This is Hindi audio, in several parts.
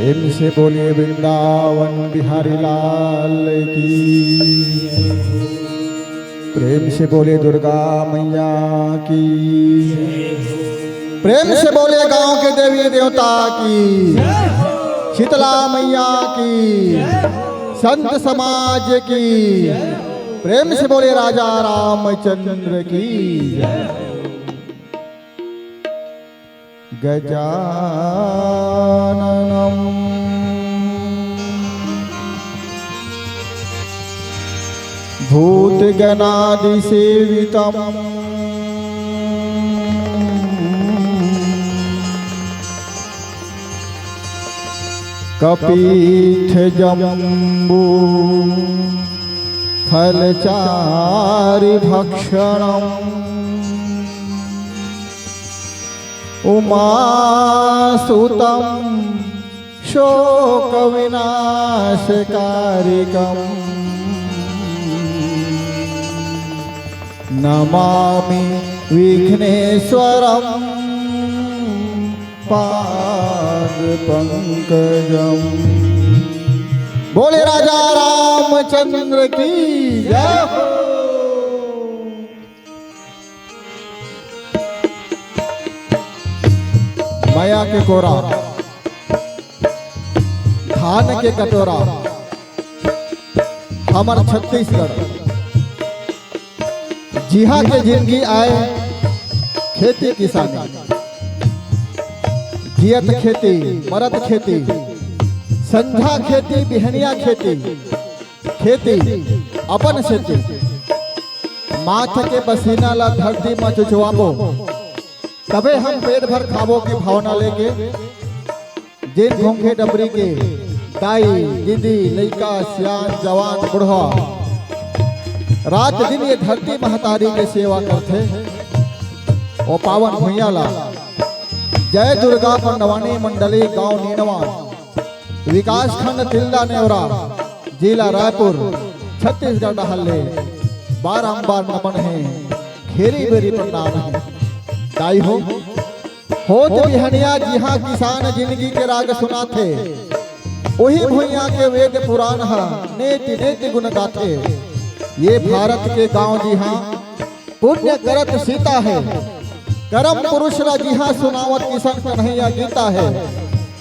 प्रेम से बोलिए वृंदावन बिहारी लाल की। प्रेम से बोले दुर्गा मैया की। प्रेम से बोले गांव के देवी देवता की, शीतला मैया की, संत समाज की। प्रेम से बोले राजा रामचंद्र की। गजाननम भूतगणादि सेवितम कपीठ जम्बू फलचारि भक्षणम उमासुतं शोक विनाशकारिकम् नमामि विघ्नेश्वरं पादपंकजम्। बोले राजा रामचंद्र की जय हो। माया के कोरा, धान के कटोरा, हमार छत्तीसगढ़ जिहा के जिंदगी आए खेती किसानी, जियत खेती मरत खेती, संझा खेती बिहनिया खेती, खेती अपन खेती। माथ के पसीना ला धरती में चुचवाबो, तबे हम पेट भर खाबो की भावना लेके। जिन घोंघे डबरी के दाई दीदी लड़का सियान जवान बुढ़ा रात दिन ये धरती महतारी के सेवा करते। ओ पावन भुइया ला जय दुर्गा पंडवानी मंडली गांव नीनवा, विकास खंड तिल्दा नेवरा, जिला रायपुर, छत्तीसगढ़ हल्ले बारंबार नमन है, खेरी बेरी प्रणाम है। दाई हो होत बिहनिया जिहा किसान जिंदगी के राग सुनाथे, वही भुइया के वेद पुराण नेति नेति गुण गाथे। ये भारत के गांव जिहा पुण्य करत सीता है, करम पुरुष ला जिहा सुनावत किसान कन्हैया गीता है।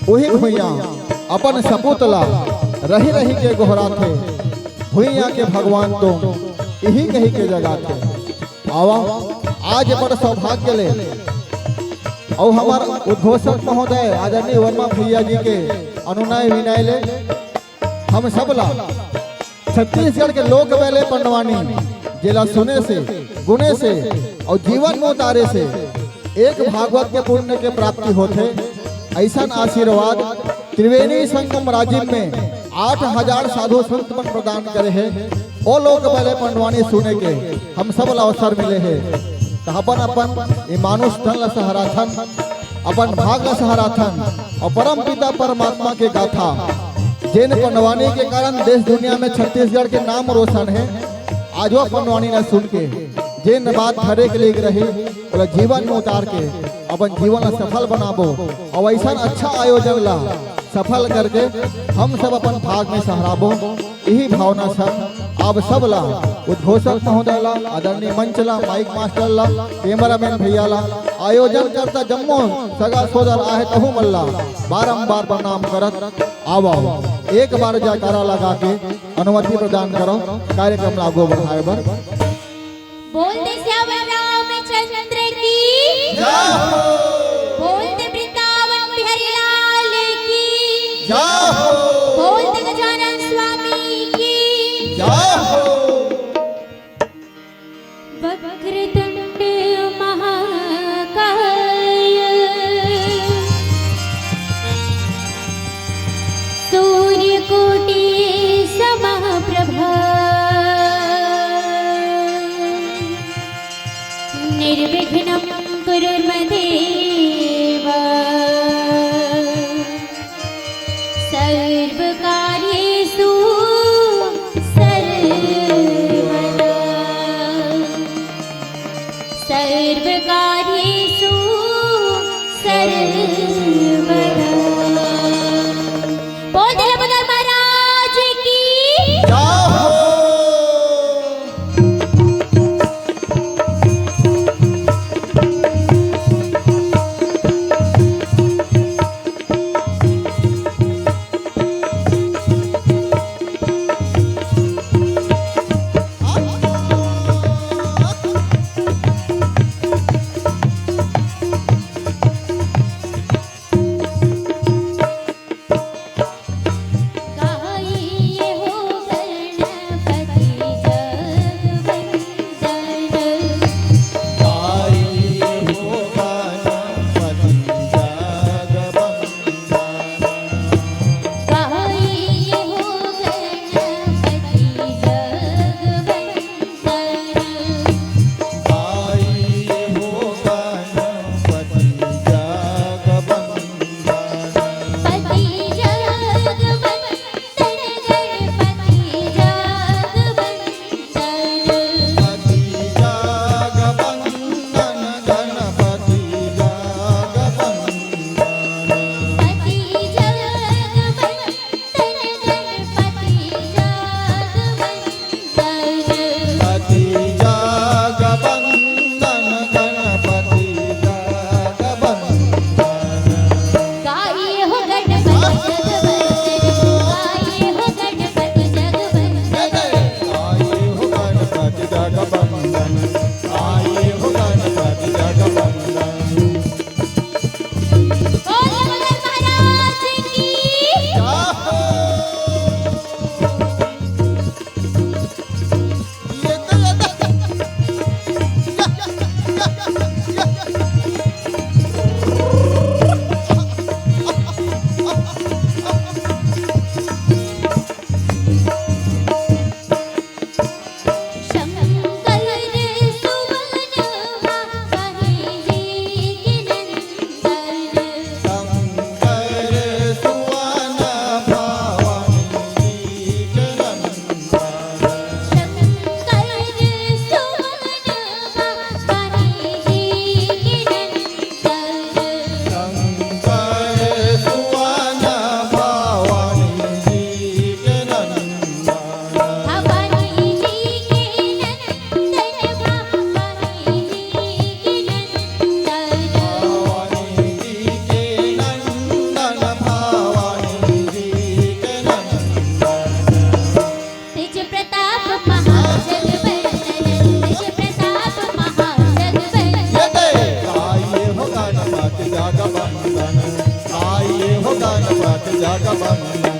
वही भुइया अपन सपूतला रही रही के गोहराथे, भुइया के भगवान तो यही कही के जगाथे। आवा आज बड़ सौभाग्य ले और हमार उद्घोषक महोदय आदरणीय वर्मा भैया जी के अनुनय विनय ले हम सब ला छत्तीसगढ़ के लोक बेले पंडवानी जिला सुने से गुने से और जीवन में उतारे से एक भागवत के पुण्य के प्राप्ति होते। ऐसा आशीर्वाद त्रिवेणी संगम राजीव में 8000 साधु संत मन प्रदान करे है। ओ लोक बेले पंडवानी सुने के हम सब ला अवसर मिले है। अपन अपन मानुष धन ला सहाराथन, अपन भाग ला सहाराथन और परम पिता परमात्मा के गाथा जिन पंडवानी के कारण देश दुनिया में छत्तीसगढ़ के नाम रोशन है। आज वो पंडवानी ने सुन के जिन बात धरे के लिए रही और जीवन में उतार के अपन जीवन ला सफल बनाबो और ऐसा अच्छा आयोजन ला सफल करके हम सब अपन भाग में सहराबो। यही भावना सब अब सब ला उद्घोषक महोदय ला, आदरणीय मंच ला, माइक मास्टर ला, कैमरामैन भैया ला, आयोजन करता जम्मो सगा सोदर आहे तहु मल्ला बारंबार प्रणाम करत आवो। एक बार जयकारा लगा के अनुमति प्रदान करो कार्यक्रम लागू बढ़ाए बर। बोलते श्यामा रामचंद्र की जय हो, बोलते वृंदावन बिहारी लाल की जय हो, बोलते गजानन स्वामी की जय हो। वक्रतुंड महाकाय सूर्यकोटि समप्रभा निर्विघ्नं कुरु मे देव सर्वकार्येषु सर्वदा सर्वकार्येषु सर्वदा। जगबंदन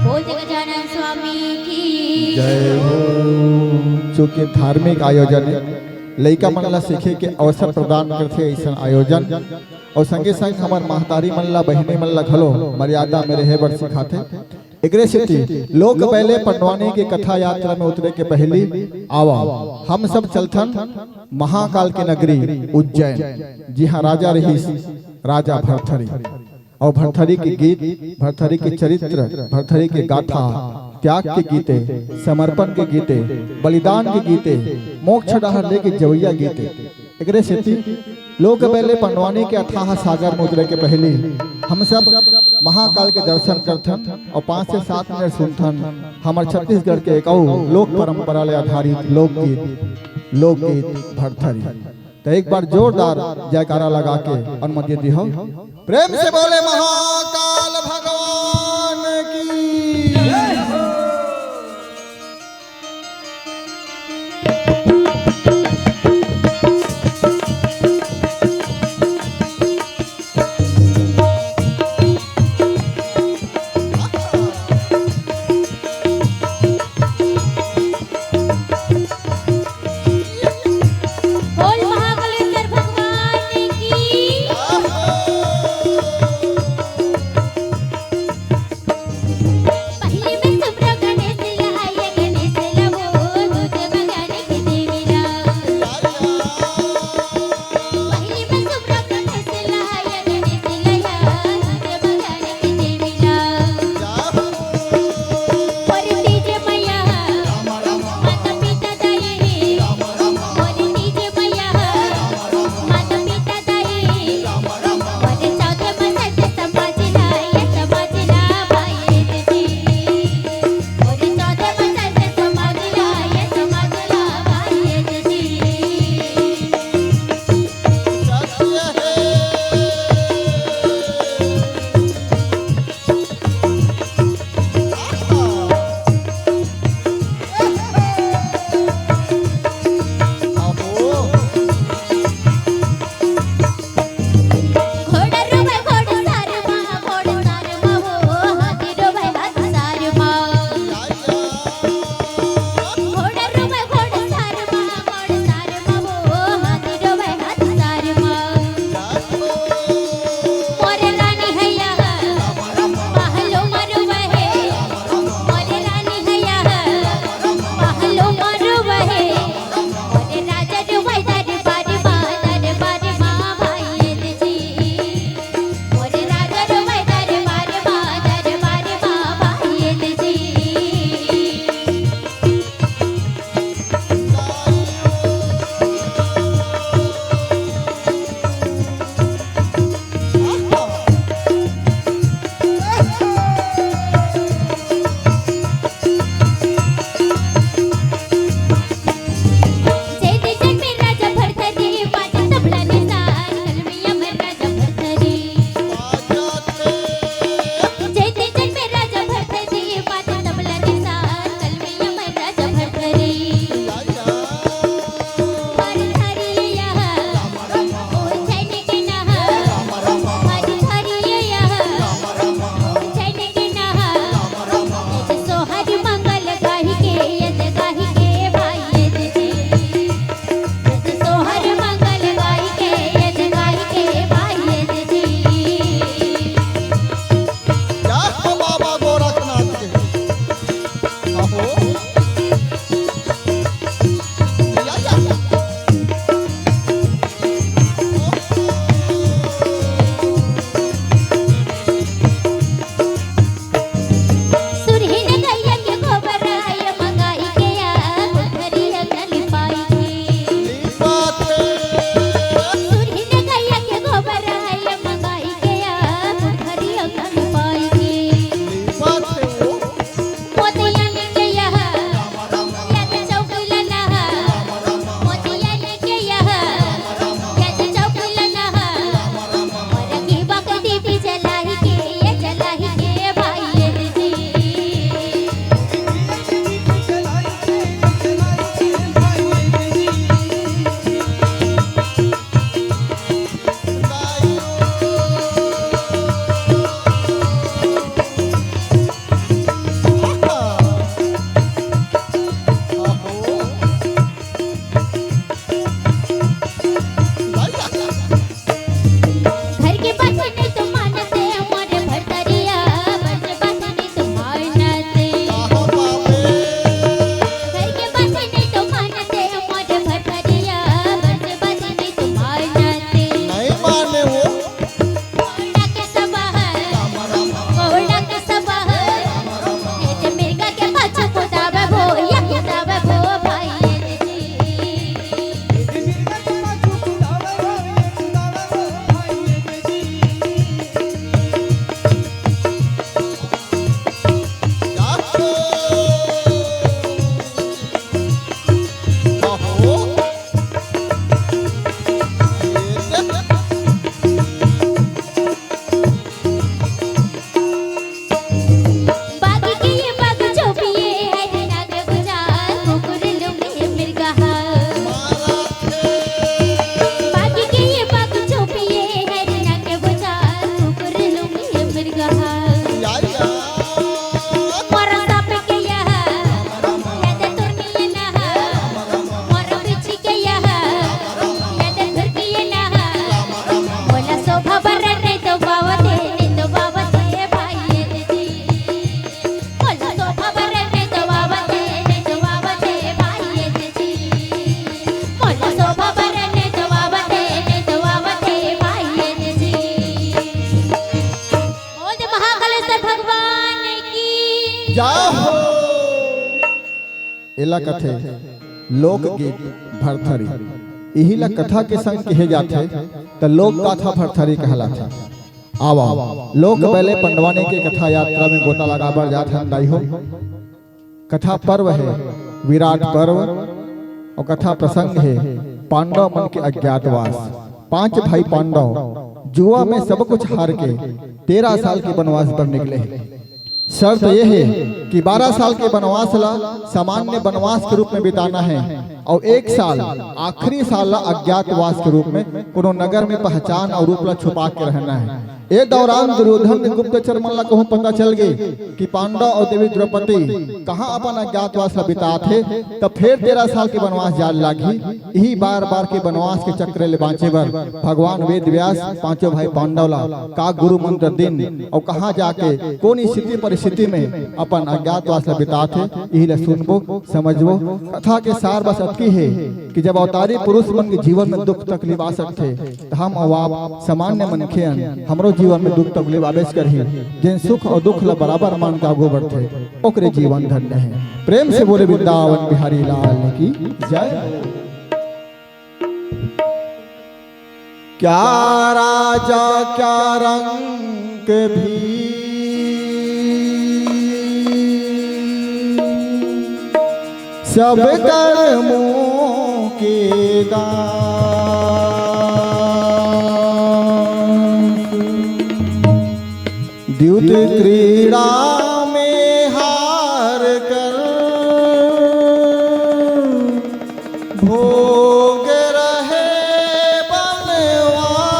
बोल गजानन स्वामी की जय हो। चूँकि धार्मिक आयोजन है, लइका मन ला सीखे के अवसर प्रदान करथे ऐसा आयोजन और संगे संग हमार महतारी मन ला बहिनी मन ला घलो मर्यादा में रहे बर सिखाथे। एकरे सेती लोग पहले पंडवानी के कथा यात्रा में उतरे के पहली आवा हम सब चलथन महाकाल के नगरी उज्जैन। जी हाँ, राजा रहीस राजा भरथरी और भरथरी के गीत, भरथरी के चरित्र, भरथरी के गाथा, त्याग के गीते, समर्पण के गीते, बलिदान के गीते, मोक्ष डहर लेके जवैया गीते। एकरे सेती लोग पहले पंडवानी के अथाह सागर में उतरे के पहले हम सब महाकाल के दर्शन करथन और 5 से 7 मिनट सुनथन हमार छत्तीसगढ़ के एक लोक परंपरा ले आधारित लोकगीत भरथरी। तो एक बार जोरदार जयकारा लगा के अनुमति दी हो। प्रेम से बोले महाकाल भगवान की। बोल महाकालेश्वर भगवान की जाहो एला कथे लोकगीत भरथरी यही ला कथा के संग कहे जाते तो लोक गाथा भरथरी कहलाता। आवा लोक पहले पंडवाने की कथा यात्रा में गोता लगा बर जात हन हो। कथा पर्व है विराट पर्व और कथा प्रसंग है पांडव मन के अज्ञातवास। 5 भाई पांडव जुआ में सब कुछ हार के 13 साल के वनवास पर निकले हैं। शर्त यह है कि 12 साल के वनवास ला सामान्य वनवास के रूप में बिताना है और 1 साल आखिरी साल ला अज्ञातवास के रूप में कोनो नगर में पहचान और रूप ला छुपा के रहना है। ये दौरान दुर्योधन गुप्तचर मन ला कहूं पता चल गई कि पांडव और देवी द्रौपदी कहाँ अपन अज्ञातवास ला बिता थे। तब फिर 13 साल के वनवास जाल लागी। यही बार बार के वनवास के चक्र ले बाँचे बर भगवान वेद व्यास 5 भाई पांडव ला का गुरु मंत्र दिन और कहाँ जाके कौन स्थिति परिस्थिति में अपन अज्ञातवास ला बिता थे। यही ला सुनबो समझबो। कथा के सार बस अतकी है कि जब अवतारी पुरुष मन के जीवन में दुख तकलीफ आ सकते तो हम और आप सामान्य मनखे हमरो जीवन में दुख तकलीफ आवेश करही जिन सुख और दुख ला बराबर मान का आगो बढ़ते ओकरे जीवन धन्य है। प्रेम से बोले वृंदावन बिहारी लाल की जय। क्या राजा क्या रंग भी सब कर्मों के दास द्युत क्रीड़ा में हार कर भोग रहे बनवास।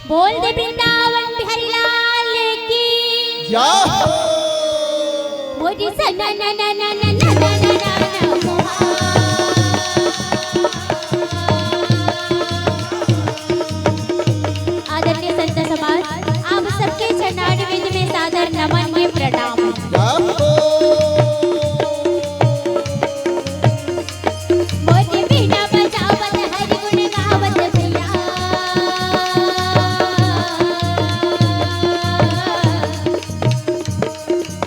बोल दे वृंदावन बिहारी लाल की मोदी सा ना ना ना ना ना ना ना ना आदरणीय संत समाज आप सबके चरणारविंद में सादर नमन ये प्रणाम। मोदी बिना बजावत हरि गुण गावत भैया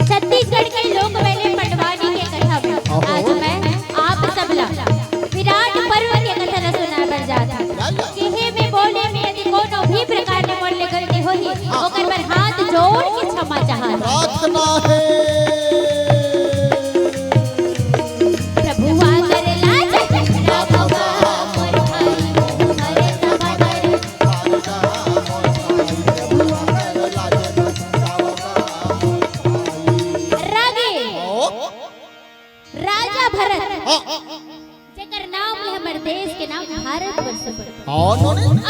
छत्तीसगढ़ के लोक मेले पंडवानी के कथा में आज मैं आप सबला विराट पर्व के कथा न सुनाबर जाता। केहे में बोले में यदि कोनो भी प्रकार के मोर ले गलती होही ओकर पर हाथ जोड़ के क्षमा चाहत प्रार्थना है प्रभु आकर लाज राघवा मोर भाई हरे सभागर रागे राजा भरत जेकर नाम है हमर देश के नाम भारत वर्ष पड़े।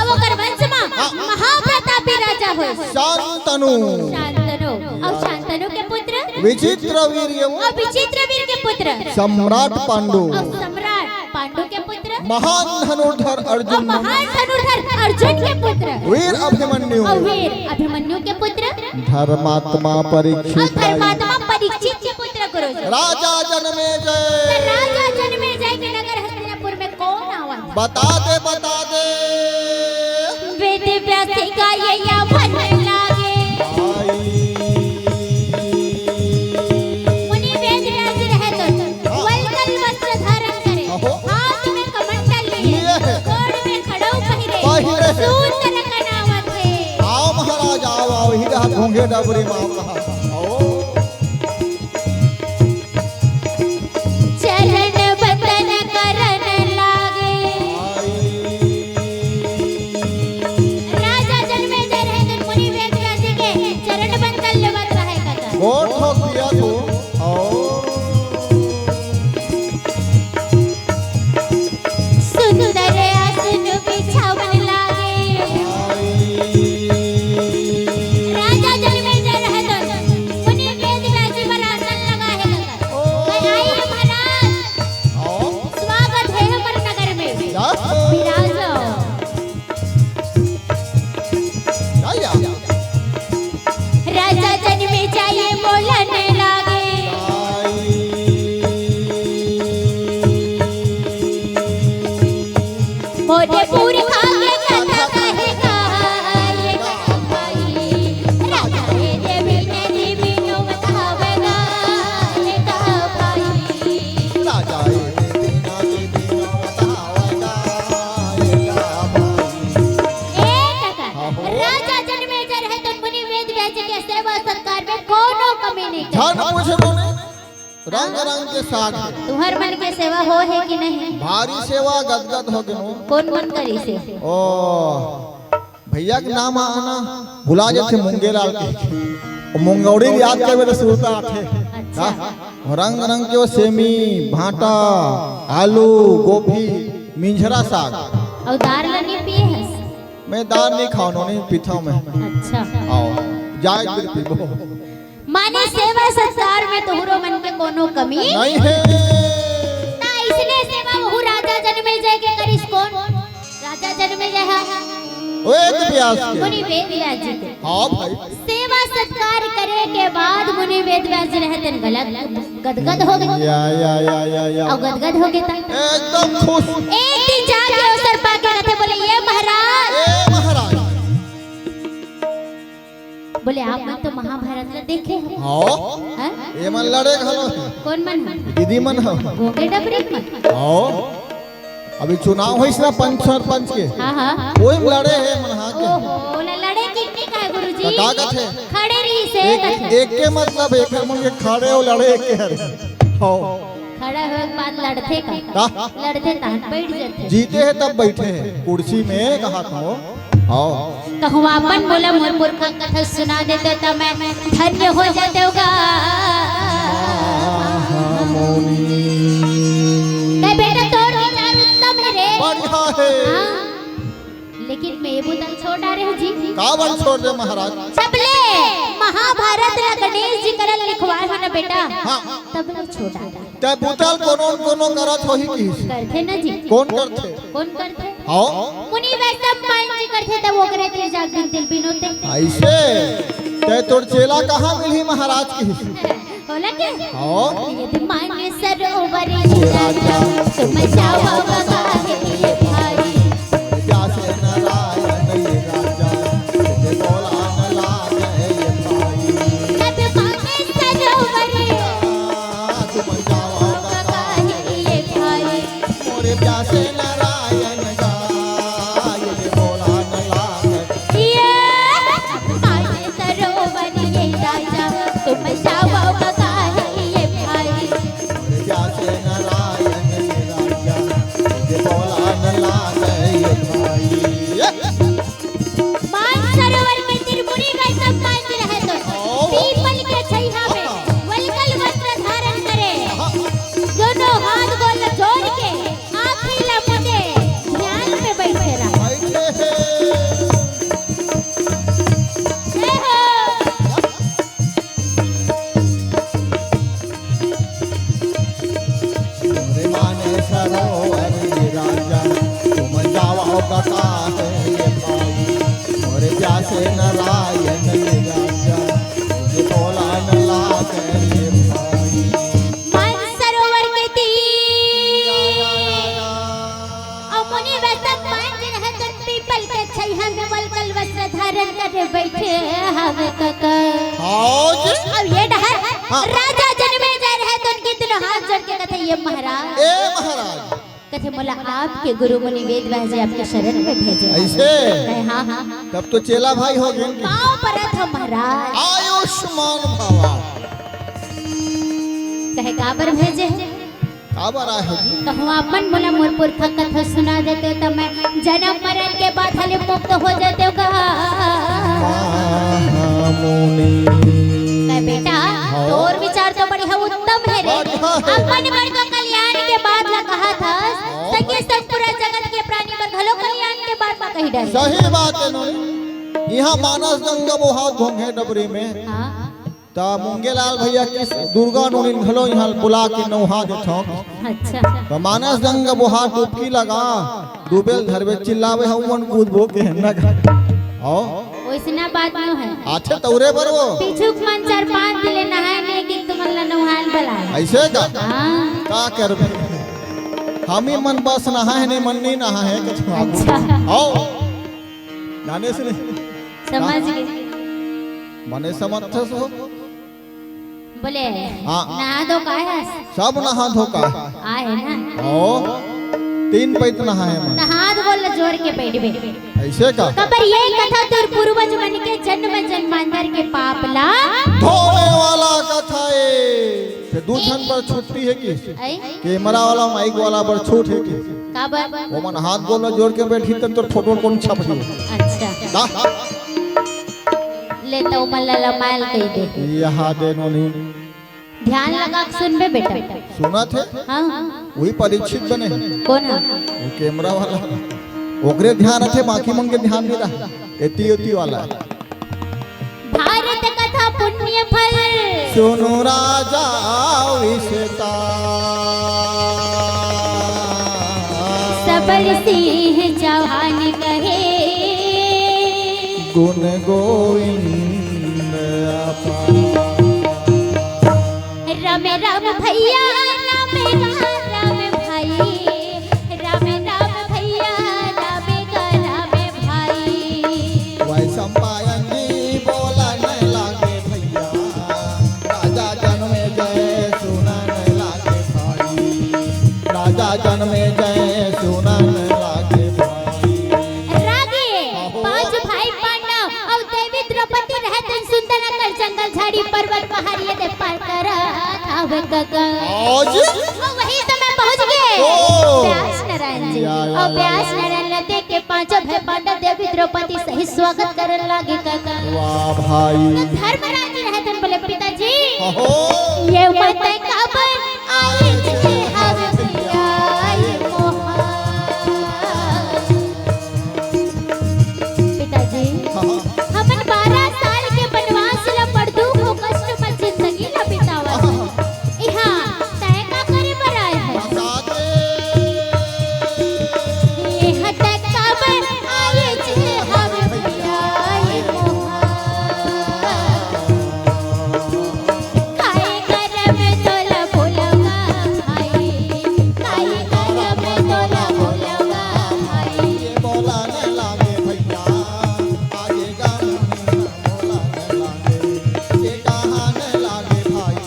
अब ओकर वंश में महाप्रतापी राजा होय शांतनु शांतनु और शांतनु के पुत्र विचित्र वीर्य और विचित्र वीर के पुत्र सम्राट पांडु और सम्राट पांडु के पुत्र महान धनुर्धर और अर्जुन महान धनुर्धर अर्जुन के पुत्र वीर अभिमन्यु और वीर अभिमन्यु के पुत्र धर्मात्मा और परीक्षित धर्मात्मा परीक्षित के पुत्र गुरुजी राजा जन्मेजय। राजा जन्मेजय के नगर हस्तिनापुर में कौन आवा बता दे वेद व्यास गाये या वन लागे मुनि वेद व्यास रहे तो वल्कल वस्त्र धारण करे हाथ में कमंडल लिए गोड़ में खड़ाऊ पहिरे सूत रखनावत है। आओ महाराज आओ ही हाथ घूंघे डबरी मां कहा चरण बंदन करन लागे राजा जन्मेजय रहे तो मुनि वेद व्यास के चरण बंदन लेवत रहे कथा गोड़ ठोक दिया तू सुंदर आसन बिछावन लागे राजा जन्मेजय रहे तो रंग रंग के साग है। तुहर मन के सेवा हो है कि नहीं? भारी सेवा गदगद हो गए। कौन कौन करी से? ओ भैया के नाम आना भुला जाते मुंगेलाल के मुंगौड़ी याद करवे तो सुरता आथे। अच्छा। रंग रंग के वो सेमी भाटा आलू गोभी मिंझरा साग। और दार लनी पिए हस? मैं दाल नहीं खाओ नहीं पीता मैं। अच्छा। आओ जाए फिर पीबो। माने सेवा सत्कार में तोहरो मन के कोनो कमी नहीं है। ना इसलिए सेवा वहु राजा जन्मे जय के करिस कौन? राजा जन्मे जय है वेद व्यास के। मुनि वेद व्यास जी के। हाँ भाई। सेवा सत्कार करे के बाद मुनि वेद व्यास जी रहते गलत गदगद हो गए। या और गदगद हो गए एकदम खुश। एक दिन जाके अवसर पाके रहते बोले ये महाराज। ए महाराज बोले आप मन तो महाभारत में देखे हैं। हाँ ये मन लड़े घलो कौन मन? दीदी मन हो गोगे डबरी मन। हाँ अभी चुनाव होइस ना पंच सरपंच के। हाँ हाँ कोई लड़े है मन हाँ के। ओहो लड़े कितने का है गुरुजी? का कथे खड़े रही से एक के मतलब एक मन के खड़े और लड़े एक के हरे। हाँ खड़ा होए के बाद लड़ते का लड़ते तान बैठ जाते। जीते हैं तब बैठे हैं कुर्सी में कहा तो। हाँ कहूँ अपन बोला मोर मूर्खा कथा सुना देते तो मैं धन्य हो जाते होगा। बेटा तोर विचार उत्तम है रे। बढ़िया है। हाँ, लेकिन मैं ये बुतल छोड़ रहे हूँ जी। कावन छोड़ दे महाराज। सबले महाभारत ला गणेश जी करल लिखवाए हो ना बेटा। हाँ तब लोग छोड़ रहा ते बुतल कोनो कोनो करत होही की करते ना जी। कौन करते? कौन करते? हाँ मुनि वैष्णव मान जी करते तब वो करे तेरे जाग दिन तिल बिनोते। ऐसे ते तोर चेला कहाँ मिली महाराज की? होला क्या? हाँ यदि मान्य सरोवर राजा तुम जाओ बगाहे ये भाई। जैसे नारायण ये राजा ये बोला न लागे ये भाई। तब मान्य सरोवर तुम जाओ बगाहे ये भाई। मोरे जैसे नारायण का ये बोला न लागे। ये मान्य सरोवर ये राजा तुम जाओ बगाहे ये भाई। जैसे नारायण ये राजा ये बोला न लागे ये भाई। मान सरोवर के त्रिपुरी का सब मान रहे तो पीपल के छैया में वलकल वस्त्र धारण करे। दोनों हाथ गोल जोड़ के आँखें लपटे ध्यान में बैठे रहा। बैठे हैं। जय हो। मोरे माने सरोवर ये राजा तुम जाओ बता है ये भाई। मोरे जैसे नारायण ये राजा ये बोला न लागे ये भाई। मान सरोवर के तीर और मुनि वैष्णव मान रहे तो पीपल के छैया में वलकल वस्त्र धारण करे बैठे हवे कका। हाँ जी। अब ये डहर राजा जन्मे जा रहे तो उनके तीनों हाथ जोड़ के कहते ये महाराज। ए महाराज कहते बोला आपके गुरु मुनि वेद व्यास जी आपके शरण में भेजे। ऐसे कहे हाँ हाँ तब तो चेला भाई हो गए। पाँव परत हो महाराज। आयुष्मान भवा। कहे काबर भेजे? काबर आए हो? कहूँ अपन बोला मोर पुरखा कथा सुना देते तो मैं जन्म मरण के बाद हले मुक्त हो जाते हो। कहे बेटा तोर विचार तो बढ़िया उत्तम है रे। अपन मन को कल्याण के बाद ला कहा था सके सब पूरा जगत के प्राणी पर भलो कल्याण के बाद में कही डर। सही बात है नोनी। यहाँ मानस गंगा वो हाथ घोंगे डबरी में। हाँ ता मुंगेलाल भैया की दुर्गा नोनी घलो यहाँ बुला के नौहा देथो। अच्छा तो मानस गंगा वो हाथ डुबकी लगा डूबेल धरबे चिल्लावे हवन कूद भो के न आओ वैसना बात न है। आछे तौरे पर वो पिछुक मन 4-5 दिले नहाने की तुमला नहाल बला। ऐसे का हाँ का करबे हम ही मन बस नहाए नहीं मन नहीं नहाए कुछ। अच्छा आओ जाने से नहीं समझ गए। मने समर्थ हो बोले हाँ। नहा दो का है सब नहा धोका आए ना। ओ 3 पैत नहाए मन हाथ बोल जोड़ के बैठ बे। ऐसे का कबर ये कथा तोर पूर्वज मन के जन्म जन्मांतर के पाप ला धोने वाला कथा है। दू ठन पर छुट्टी है कि आई कैमरा वाला माइक वाला पर छूट है कि का बात वो मन हाथ गोला जोड़ के बैठी तब तो फोटो कौन छप रही अच्छा दा ले तो मल्ला माल कह दे यहाँ दे नोनी ध्यान लगा के सुनबे बेटा सुना थे हाँ वही परीक्षित बने कौन है वो कैमरा वाला ओकरे ध्यान रखे बाकी मन के ध्यान नहीं रहा एती वाला भारत कथा पुण्य फल सुनो राजा विषता सबल सिंह चौहान कहे गुण गोविंद अपा राम राम भैया राम राम भाई राम राम भैया राम राम भाई वैशंपायन जी बोला नहीं लागे भैया राजा जन्मे जय सुना नहीं लागे भाई राजा जन्मे जय सुना नहीं लागे भाई रागे पांच भाई पांडव और देवी द्रौपदी रहते सुंदर नगर जंगल झाड़ी पर्वत पहाड़ी दे पार कर आवे गगन आज वही समय पहुंच गए ओ। व्यास नारायण जी और व्यास नारायण नदी के पांचों भाई पांडव देवी द्रौपदी सही स्वागत करने लगे गगन वाह भाई तो धर्मराज जी रहते बोले पिताजी अहो ये मत कबर आए थे हवे भैया ये मोहा पिताजी हमन 12 साल के वनवास ला पड़ दुख हो कष्ट मत जिंदगी ला बितावा इहां तय का करे पर आए है ये हत कबर आए थे हवे भैया ये मोहा खाए घर में तोला बोलवा भाई खाए घर में तोला बोलवा भाई ये बोला नहीं लागे भैया आगे गाना बोला नहीं लागे ये कहाँ नहीं लागे भाई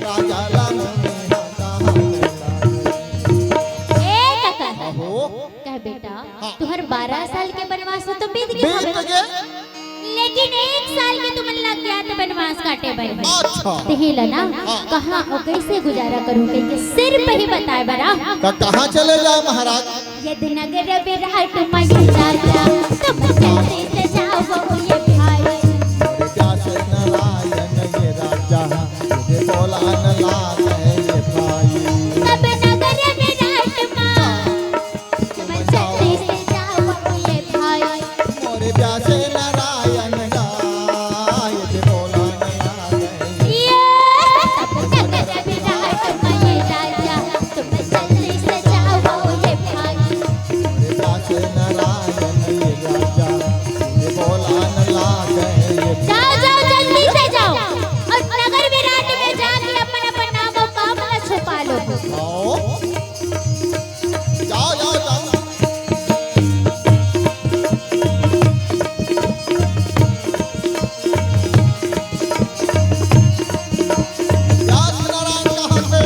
राजा लागे कहाँ नहीं लागे ए काका अहो कह बेटा तुहर 12 साल के वनवास तो बीत गए बीत हवे। गए लेकिन 1 साल के तुमन लग गया तो वनवास काटे बर में अच्छा तहिला ना कहां और कैसे गुजारा करूं के सिर पे ही बताए बरा तो कहाँ चले जाए महाराज यदि नगर विराट मई राजा तुम चलते से जाओ ये भाई मेरे प्यासे नारायण ये राजा ये बोला न लागे ये भाई तब नगर विराट मां तुम चलते से जाओ ये भाई मोरे प्यासे नारायण गाय ये बोला न लागे ये तब नगर विराट मई राजा तुम चलते से जाओ ये भाई मेरे प्यासे नारायण ये राजा ये बोला न लागे ये जाओ जाओ जल्दी से जाओ और नगर विराट में जाके अपन अपन नाम और काम ला छुपा लो आओ जाओ जाओ जाओ व्यास नारायण कहाँ पे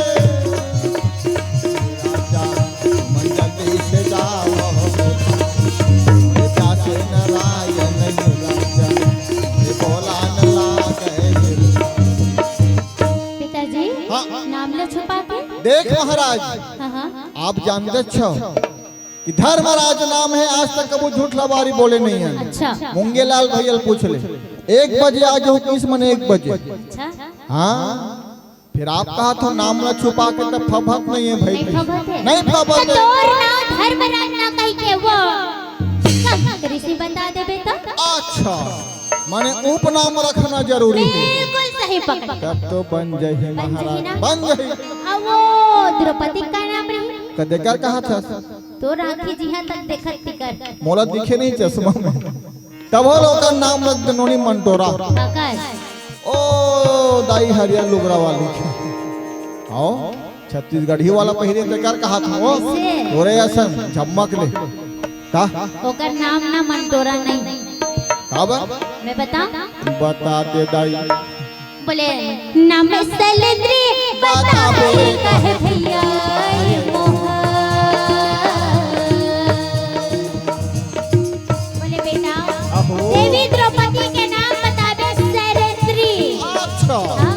राजा मंडली से जाओ मेरे प्यासे नारायण ये राजा ये बोला न लागे ये पिताजी हाँ। नाम ला छुपा के देख महाराज हाँ हाँ आप जानते छो कि धर्मराज नाम है आज तक कबू झूठ लबारी बोले नहीं है अच्छा मुंगेलाल भैया पूछ ले 1 बजे आ जाओ किस मन 1 बजे अच्छा हाँ फिर आप कहा था नाम ना छुपा के तब फभत नहीं है भाई नहीं फबत है नहीं तो फभत है तोर नाम धर्मराज ना कह के वो ऋषि बता दे बेटा अच्छा माने उपनाम रखना जरूरी है बिल्कुल सही पकड़ तब तो बन जाइए बन जाइए महाराज ना? बन जाइए अब वो द्रौपदी का नाम रही कदे कर कहा था तो राखी जी हां तक देखत टिकर मोला दिखे नहीं चश्मा में तब वो लोग का नाम रख दे नोनी मंटोरा काका ओ दाई हरिया लुगरा वाली आओ छत्तीसगढ़ी वाला पहले बेकार कहा था वो कैसे? ओरे असन झमक ले का ओकर नाम ना मंटोरा नहीं कब मैं बता बता दे दाई बोले नाम सलेंद्री बता दे कहे भैया ये मोहा बोले बेटा अहो देवी द्रौपदी के नाम बता दे सलेंद्री अच्छा हाँ?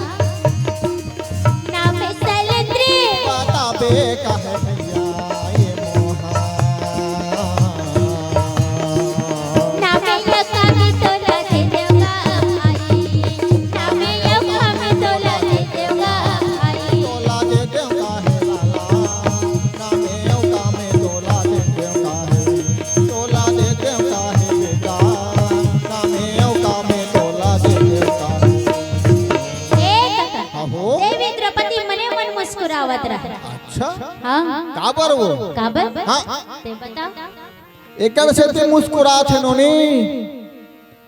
पे का है भैया ये मोहा ना मैं यका में तोला दे देगा भाई ना मैं यका में तोला दे देगा भाई तोला दे देगा है लाला ना मैं यका में तोला दे देगा है तोला दे देगा है बेटा ना मैं यका में तोला दे देगा ए काका हो देवी द्रौपदी मने मन मुस्कुरावत रहा अच्छा हां काबर वो काबर हाँ ते बता एकड़ से ते मुस्कुरात है नोनी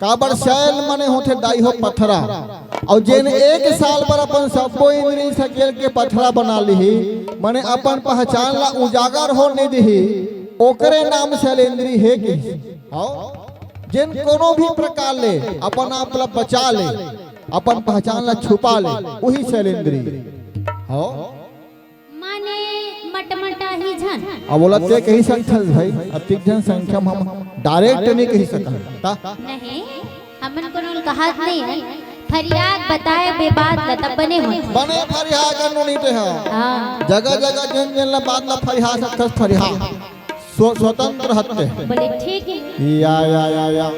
काबर शैल मने होते दाई हो पथरा और जेन एक साल पर अपन सबो इंद्री सकेल के पथरा बना ली मने अपन पहचान ला उजागर हो नहीं दी ओकरे नाम शैलेंद्री है कि हाँ जिन कोनो भी प्रकार ले अपन आप ला बचा ले अपन पहचान ला छुपा ले वही शैलेंद्री हाँ माने मटमटा ही झन अब बोला ते कही सकते भाई अतिक जन संख्या में हम डायरेक्ट नहीं कही सकता नहीं हमन को नूल कहात नहीं है फरियाद बताए बेबाद लतब बने हो बने फरिहा करनो नहीं ते है हां जगह जगह जन जन ला बात ला फरिहा सकत फरिहा स्वतंत्र हत्ते बोले ठीक है या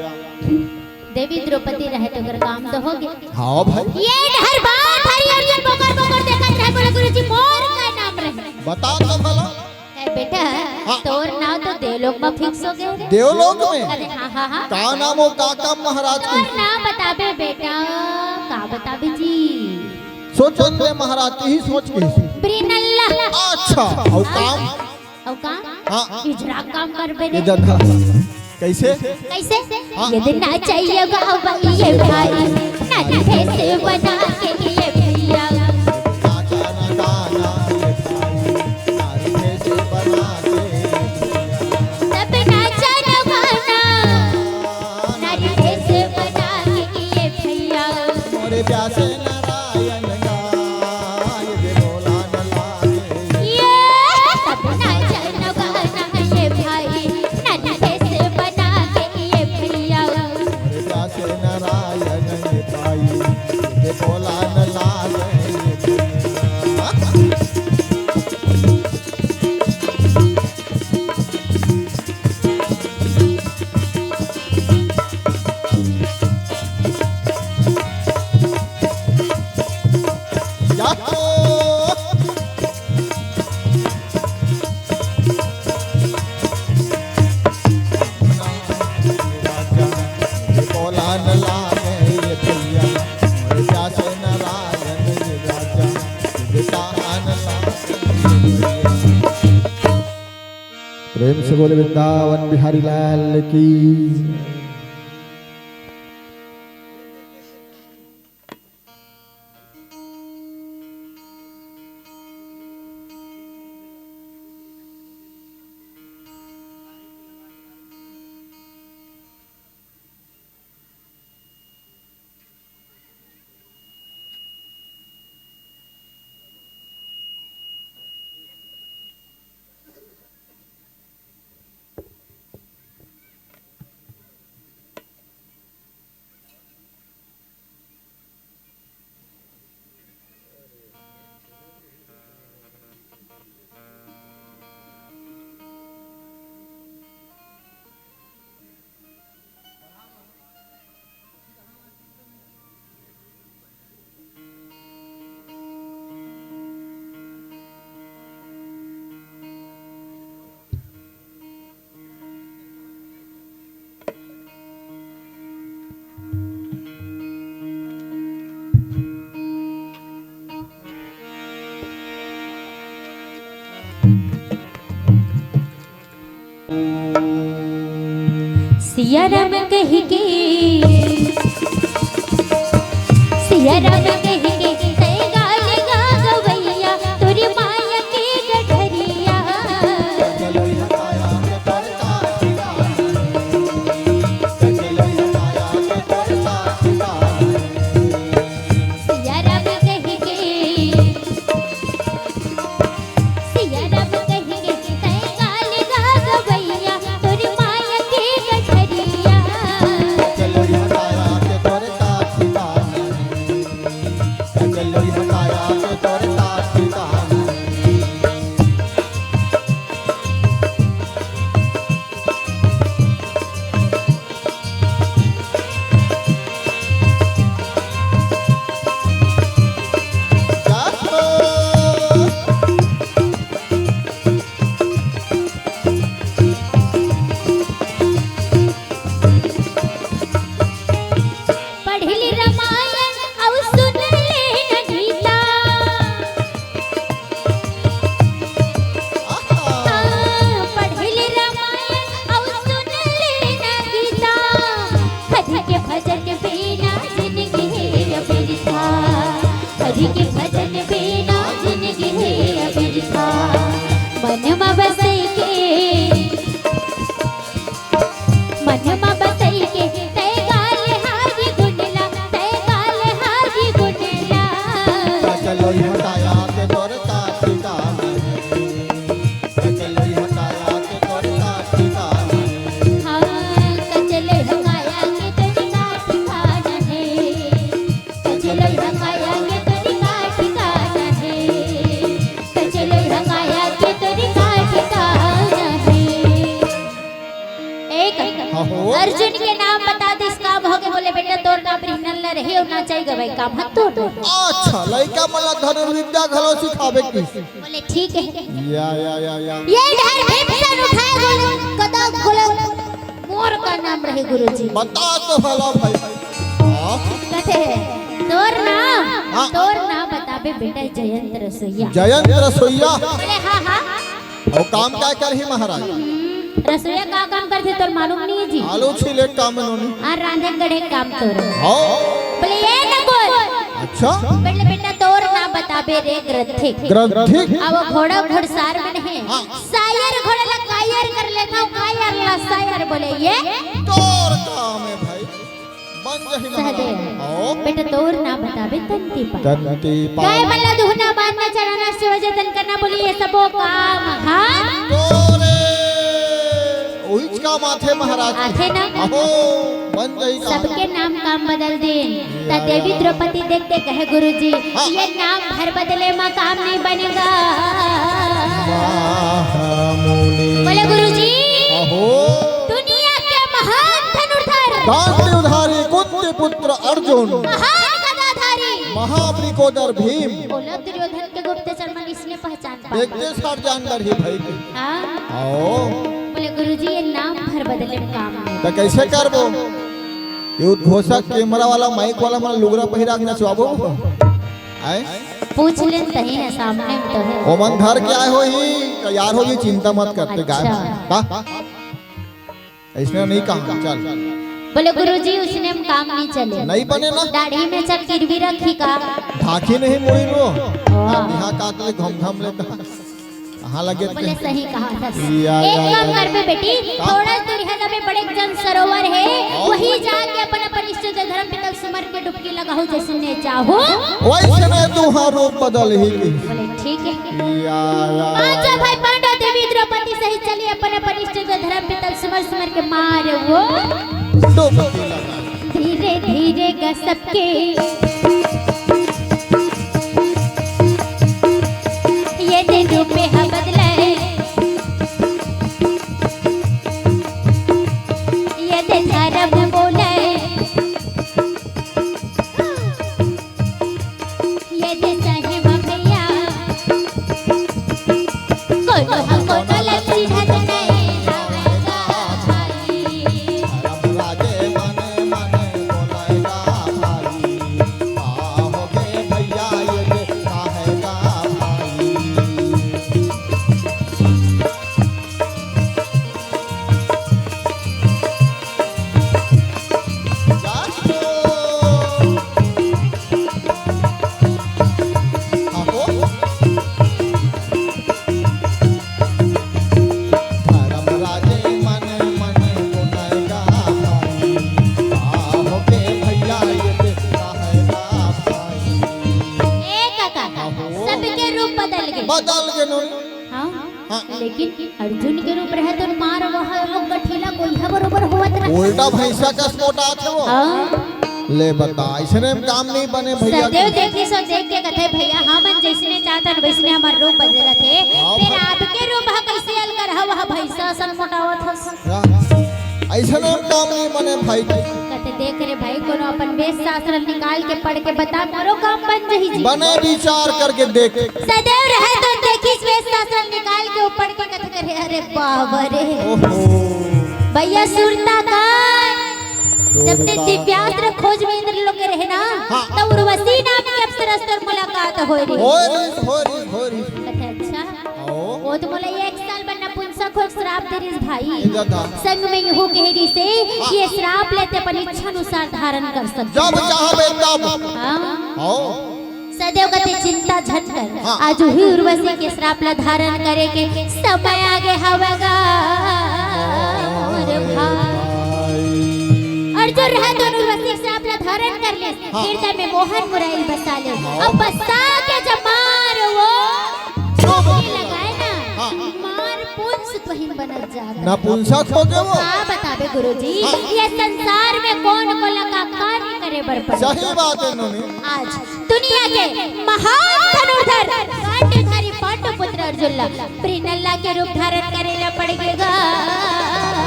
देवी द्रौपदी रहे तो कर काम तो हो गया हाँ भाई ये हर बात हरि अर्जुन बोकर बोकर देखत रहे बोले गुरुजी मोर का नाम रहे बता तो भला ए बेटा तोर नाम तो देवलोक में फिक्स हो गए रे देवलोक में अरे हां का नाम हो काका महाराज की तोर नाम बताबे बेटा का बताबे जी सोचन दे महाराज की ही सोच की ब्रिनल्ला अच्छा और काम हाँ इजरा काम कर बे रे इधर था कैसे कैसे ये दिन ना चाहिए गाँव ये भाई नानी कैसे बना के ये भैया सब नाचा नवाना नानी कैसे बना के ये भैया मोरे प्यासे नारायण गाय दे बोला न लागे ये सब नाचा नवाना ये भाई नानी कैसे बना के ये भैया मोरे प्यासे नारायण ये पाई दे बोला न लागे प्रेम से बोले वृंदावन बिहारी लाल की सिया राम कही के सिया राम कही के तय गाल गा गवैया तोरी माया के गठरिया सिया राम कही के सिया राम कही के तय गाल गा गवैया तोरी माया के गठरिया और नाचाई गवाई काम हाथ तोड़ दो। अच्छा लड़का मला धनुर्विद्या घलो सिखावे की। बोले ठीक है। या ये इधर भीमसेन उठाए बोले कदा बोले मोर का नाम रहे गुरुजी। बता तो भला भाई। कहते तोर नाम बताबे बेटा जयंत रसोइया। जयंत रसोइया। बोले हाँ हाँ। और काम क्या करही महाराज? रसोइया का काम करते तोर मालूम नहीं है जी? आलू छीले काम इन्होंने। और रांधे गढ़े काम तोर। हाँ। बोले ये न बोल। अच्छा। बोले बेटा तोर नाम बताबे रे ग्रंथिक। ग्रंथिक। अब घोड़ा घुड़सार में नहीं। सायर घोड़ा ला कायर कर लेता हूँ कायर ला सायर बोले ये। तोर काम है भाई। बन जही सहदेव। बेटा तोर नाम बताबे तंती पा। तंती पा। काय बल्ला दुहना बांधना चढ़ाना शिवजतन करना बोली ये सबो काम हाँ। तोरे ओही का माथे महाराज। आथे ना। अहो बन जही काम। सबके नाम काम बदल दे। ता देवी द्रौपदी देखते कहे गुरुजी ये नाम भर बदले माँ काम नहीं बनेगा। बोले गुरुजी। अहो दुनिया के महान धनुर्धर। दानवधारी कुंती पुत्र अर्जुन। महान गदाधारी। महाबलिकोदर भीम। बोला दुर्योधन के गुप्तचर मन इसने पहचान पाया। देखते सार जानदार ही भाई। हाँ। आओ। बोले गुरुजी ये नाम भर बदले में काम नहीं। तो कैसे करबो? ये उद्घोषक कैमरा वाला माइक वाला मन लुगरा पहिरा के नचवाबो। आए? पूछ ले तही है सामने में तो है। ओमन घर के आए हो ही तैयार हो ही चिंता मत करते गाय। का? इसने नहीं कहा चल। बोले गुरुजी उसने हम काम नहीं चले। नहीं बने ना। दाढ़ी में चल गिरवी रखी का। ढाकी नहीं मुड़ी लो। यहाँ काटले घम घम लेता। कहाँ लगे? बोले सही कहा था। या, एक या, काम या, कर बे बेटी थोड़ा दूर है जब बड़े जन सरोवर है वही जाके अपन अपन इष्ट धर्म पिता सुमर के डुबकी लगाओ जैसे ने चाहो। वैसे ने तुम्हारा रूप बदल ही की। बोले ठीक है। या पांचों भाई पांडव देवी द्रौपदी सही चली अपन अपन इष्ट धर्म पिता सुमर के मार वो धीरे धीरे गसब के ये दिन रूपे हा बदले ये दिन धर्म बोले ये दिन सही भैया कोनो हमको तो लगी है नहीं आवेगा भाई। राजे मने मने बोलेगा भाई। आओगे भैया ये देखा है का भाई। बदल के नो। हाँ, लेकिन अर्जुन के रूप रहे तो मार वह गठीला गोइठा बरोबर होवत रहे। उल्टा भैंसा का मोटा थे वो। ले बता इसने काम नहीं बने भैया। सदैव देखी सो देख के कथे भैया हमन जैसने चाहता वैसने हमार रूप बदला थे। फिर आपके रूप हा कैसे अलकर हा वह भैंसा सन मोटावत हस। ऐसने काम नहीं बने भाई। कथे देख रे भाई कोनो अपन वेद शास्त्र निकाल के पढ़ के बता मोरो काम बन जही जी। बने विचार करके देख। सदैव रहे तो देखी वेद शास्त्र निकाल के ऊपर के कथे करे अरे बाबा रे। भैया सुरता का जब ते दिव्यास्त्र खोज में इंद्र लोग के रहे ना तब उर्वशी नाम की अप्सरा से मुलाकात होई रे। होरी कथे अच्छा वो तो बोले 1 साल बनना पुंसक हो श्राप दे रे भाई। संग में यूं कहरी से ये श्राप लेते पर इच्छा अनुसार धारण कर सकते जब चाहे तब। हां सदैव कते चिंता झट कर आज ही उर्वशी के श्राप ला धारण करे के समय आगे हवेगा। अरे भाई अर्जुन रहे तो उर्वशी श्राप ला धारण कर ले हृदय में मोहन मुराइल बसा ले। अब बसा के जब मार वो लगाए ना मार पुंस तुहिन बनत जाता ना पुंसक हो गए वो। हां बताबे गुरुजी ये संसार में कौन को लगा कार्य करे बर पड़े। सही बात है इन्होंने। आज दुनिया के महान धनुर्धर पांडुधारी पांडुपुत्र अर्जुन ला प्रिनल्ला के रूप धारण करेला पड़ेगा।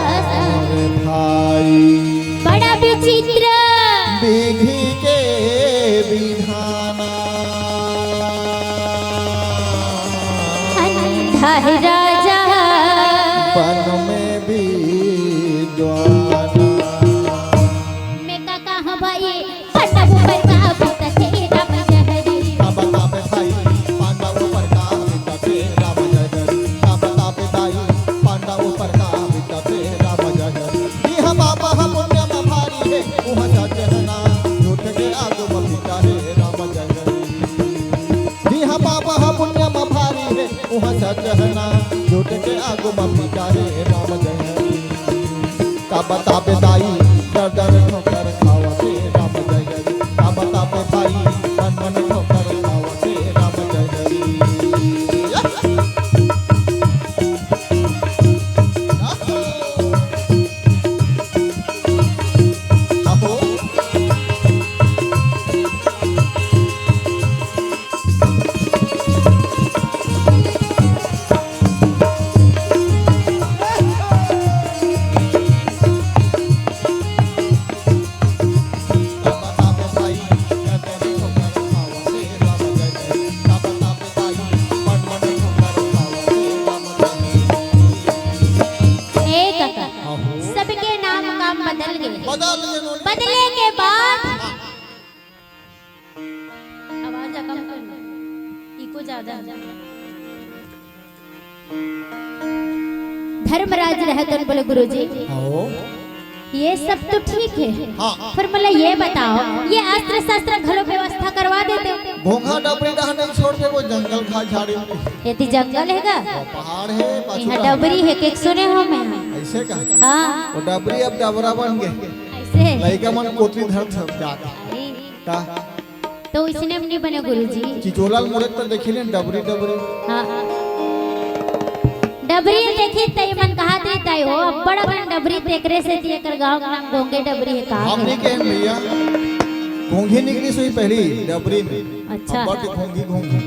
अरे भाई बड़ा विचित्र विधि के समझा है राजा वन में विद्वाना। मैं का कहा भाई पांडव ऊपर का भूत थे राम जहरी अब तापे भाई पांडव ऊपर का विद्या थे राम जहरी। अब तापे भाई पांडव ऊपर का विद्या थे राम जहरी। यह बाबा हम पुण्य में भारी है वहाँ सचना झूठ के आगु बपीता है राम जहरी। यह बाबा हम पुण्य में भारी है वहाँ सचना झूठ के आगु बपीता है राम जहरी। का बताबे दाई दर दर ठोकर खावा के राम जहरी। का बताबे दाई मन मन ठोकर खावा के राम जहरी। आहो सबके नाम काम बदल गए। बदल गए नोनी। बदले के बाद आवाज कम कर, इको ज्यादा। धर्मराज रहतन बोले गुरुजी आओ ये सब तो ठीक है, हाँ। पर मतलब ये बताओ ये अस्त्र शस्त्र घरों व्यवस्था करवा देते हो? घोंघा डबरी डहा नहीं छोड़ते वो जंगल खा झाड़ी ये तो जंगल है का? पहाड़ है यहाँ डबरी है के सुने हो मैं? ऐसे का हाँ वो डबरी अब डबरा बन गए ऐसे लड़का मन कोतरी धर सब जाता अरे, का तो इसने नहीं बने गुरुजी। चिचोलाल मोरे तो देखी ने डबरी डबरी हाँ डबरी देखी तई मन कहा थे तई हो बड़ा बड़ा डबरी देखरे से थी कर गांव का नाम घोंगे डबरी है कहा हमने के भैया घोंघी निकली सोई पहली डबरी में। अच्छा। बट घोंघी घोंघी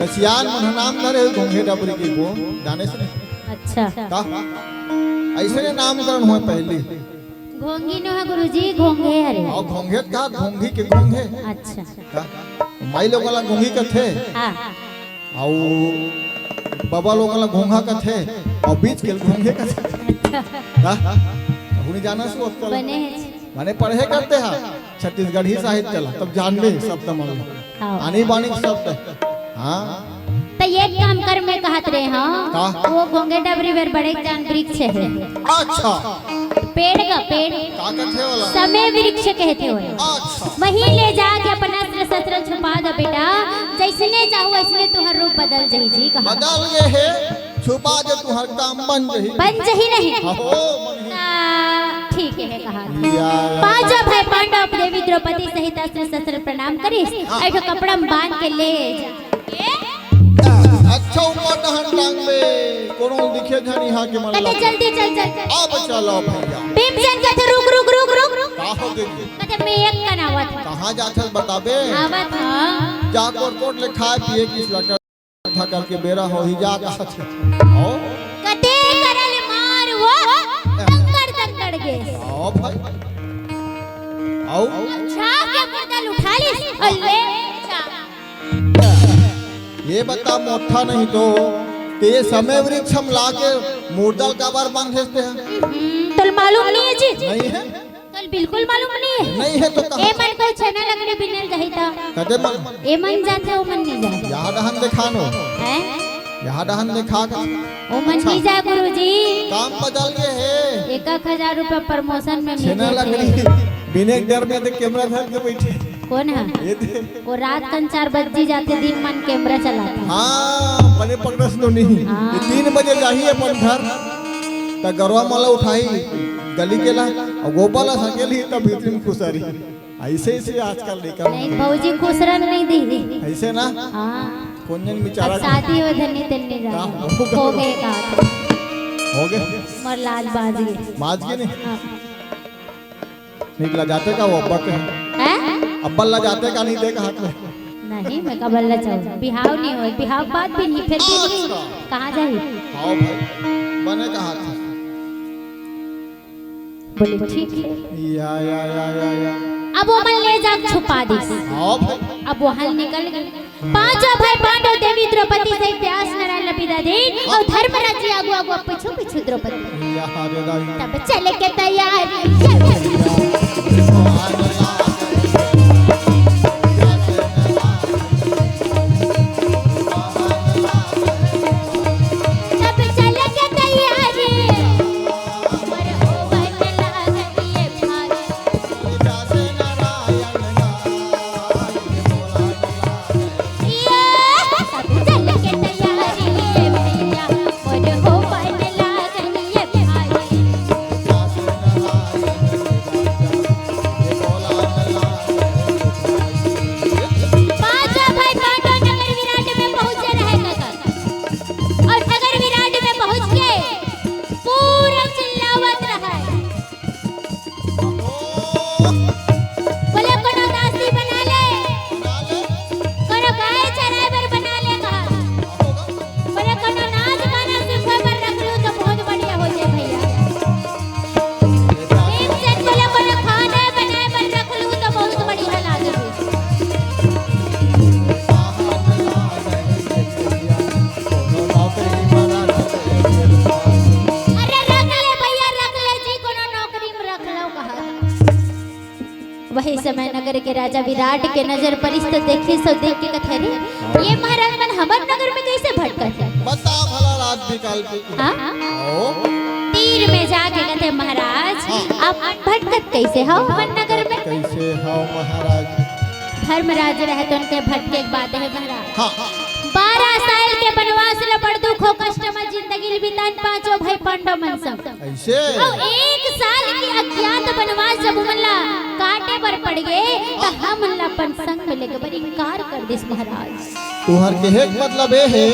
कसियान मन नाम धरे घोंघे डबरी की वो जाने से नहीं अच्छा का ऐसे नामकरण हुआ पहली घोंगी न है गुरुजी घोंगे अरे और घोंघे का घोंघी के घोंघे अच्छा का माई लोग वाला घोंघी का थे हाँ और बाबा लोग वाला घोंघा का थे और बीच के घोंघे का थे का हुनी जाना सो अक्कल बने हैं माने पढ़े करते हैं छत्तीसगढ़ी साहित्य चला तब जानबे शब्द मन हाँ। आनी बानी शब्द हाँ तो ये काम कर में कहत रहे हाँ का? वो घोंगे डबरी वेर बड़े जान वृक्ष है अच्छा पेड़ का पेड़ का थे वाला समय वृक्ष कहते हो अच्छा वहीं ले जाके अपना अस्त्र शस्त्र छुपा दो बेटा जैसने चाहो वैसने तुम्हारा रूप बदल जही जी कहा बदल गए है छुपा दे तुहर काम बन जही नहीं हो ठीक है कहा या पांचों भाई पांडव देवी द्रौपदी सहित अस्त्र शस्त्र प्रणाम करिस ऐठो कपड़ा में बांध के ले जा अच्छा ऊपर डहन टांग में कोनो दिखे धनी हां के कहते मला जल्दी चल अब चलो भैया भीमसेन कहते रुक रुक रुक रुक रुक का हो गई कहते मैं एक कनावत कहां जाथे बताबे आवत हां जा कोट ले खाए पिए किस लटर था करके बेरा हो ही जा का आओ कहते करल मार वो दंगड़ गे आओ भाई आओ छाप के बदल उठा लिस और ले जा ये बता मोठा नहीं तो ते समय वृक्ष हम लाके मुर्दल का बार बांध देते हैं तल मालूम नहीं है जी नहीं है तल बिल्कुल मालूम नहीं है नहीं है तो ए मन को छना लगने बिनल गई था कदे मन ए मन जाते ओ मन नहीं जाए यहाँ डहन दिखानो हैं यहाँ डहन दिखा का ओ मन नहीं जाए गुरुजी काम बदल गए है 1000 रुपए प्रमोशन में छेना मिले लकड़ी बिने डर में तो कैमरा धर के बैठे कौन है ये दे वो रात कन 4 बजे जाते दिन मन कैमरा चलाता हाँ बने पकड़स नो नहीं हाँ। ये 3 बजे जाही अपन घर त गरवा माला उठाई गली के ला और गोपाला सकेली तब भीतर में खुसरी ऐसे ऐसे आजकल लेकर नहीं भौजी खुसरन नहीं दी ऐसे ना हां कौन जन अब बेचारा शादी हो धनी तन्ने जा हो गए का हो गए मर लाल बाज गए माज के नहीं हाँ। निकला जाते का वो अब्बा के हैं अब्बा ला जाते का नहीं देगा हाथ में नहीं मैं कबल ला चाहूँ बिहाव नहीं हो बिहाव बात भी नहीं फिर भी नहीं कहाँ जाही आओ भाई बने का हाथ बोले ठीक है या अब वो मन ले जा छुपा दी आओ भाई अब वो हल निकल गए पांचों भाई पांडव देवी द्रौपदी सहित व्यास नारायण लपिता दिन और धर्मराज जी आगू आगू पीछू पीछू द्रौपदी तब चले के तैयारी वही समय नगर के राजा विराट के नजर परिस तो देखी सो देख के कथे रे ये महाराज मन हमर नगर में कैसे भटकत है बता भला रात निकाल के हां तीर में जाके कथे महाराज आप भटकत कैसे हो हमर नगर में कैसे हो महाराज धर्मराज रहे तो उनके भटके एक बात है महाराज हां 12 साल के वनवास ले बड़ दुख हो कष्ट में जिंदगी बितान पांचों भाई पांडव मन सब ऐसे और 1 साल की अज्ञात वनवास जब हमला काटे पर पड़ गए तो हम अपन संग में लेके पर इनकार कर दिस महाराज तुहर के एक मतलब है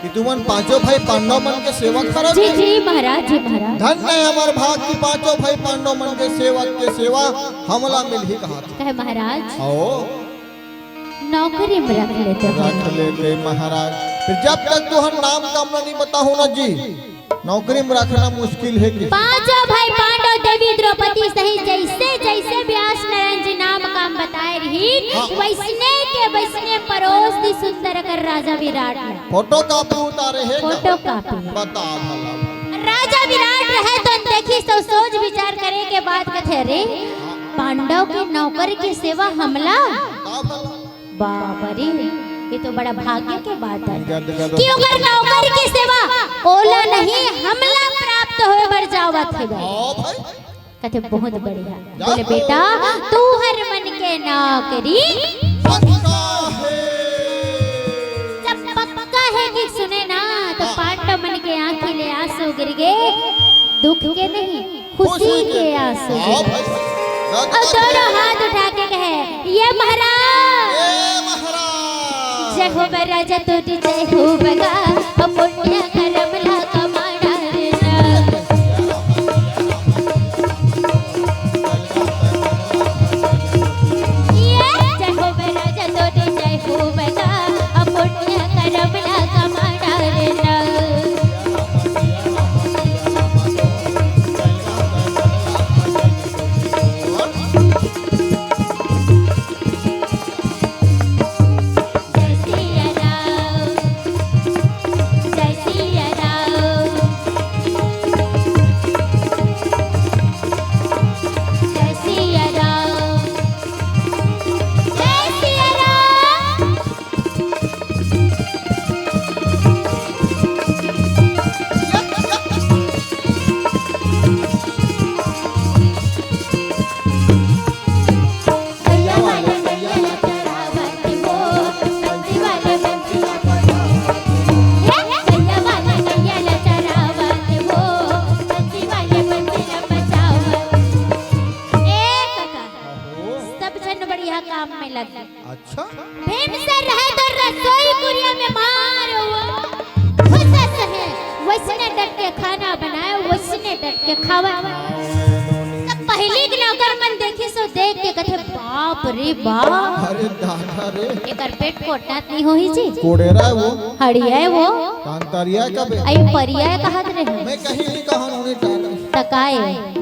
कि तुमन पांचों भाई पांडव मन के सेवक करो जी जी महाराज धन्य है हमार भाग की पांचों भाई पांडव मन के सेवक के सेवा हमला मिल ही कहा कहे महाराज आओ नौकरी में रख लेते महाराज फिर जब तक तुहर नाम कामना नहीं बताऊं ना जी नौकरी में रखना मुश्किल है कि पांचों भाई पांडव देवी द्रौपदी सही जैसे जैसे व्यास नारायण जी नाम काम बताए रही वैसने परोस दी सुंदर कर राजा विराट फोटो कॉपी उतारे है फोटो कॉपी बता भला राजा विराट रहे तो देखी तो सोच विचार करे के बाद कथे रे पांडव के नौकर की सेवा हमला बाप रे ये तो बड़ा भाग्य के बात है कि अगर नौकर की सेवा ओला नहीं हमला प्राप्त होए बर जावत है कहते बहुत बढ़िया बोले बेटा तू हर मन के नौकरी जब पक्का है कि सुने ना तो पांडव मन के आंखी ले आंसू गिर गए दुख के नहीं खुशी के आंसू और दोनों हाथ उठा के कहे ये महाराज जय हो राजा तुझ जय हो बगा पुण्य कर्म ला कमाना ये जय हो राजा तुझ जय हो बगा पुण्य कर्म ला कमाना अच्छा भीमसेन रहे तो रसोई कुरिया में मार खुश है वैसने डट के खाना बनाए वैसने डट के खावा तब पहली के नौकर मन देखी सो देख के कथे बाप रे बाप अरे दादा रे एकर पेट कोटात नहीं होई जी कोड़ेरा वो हड़िया है वो कांतारिया का बे आई परिया कहत रहे मैं कहीं नहीं कहा उन्हें तकाए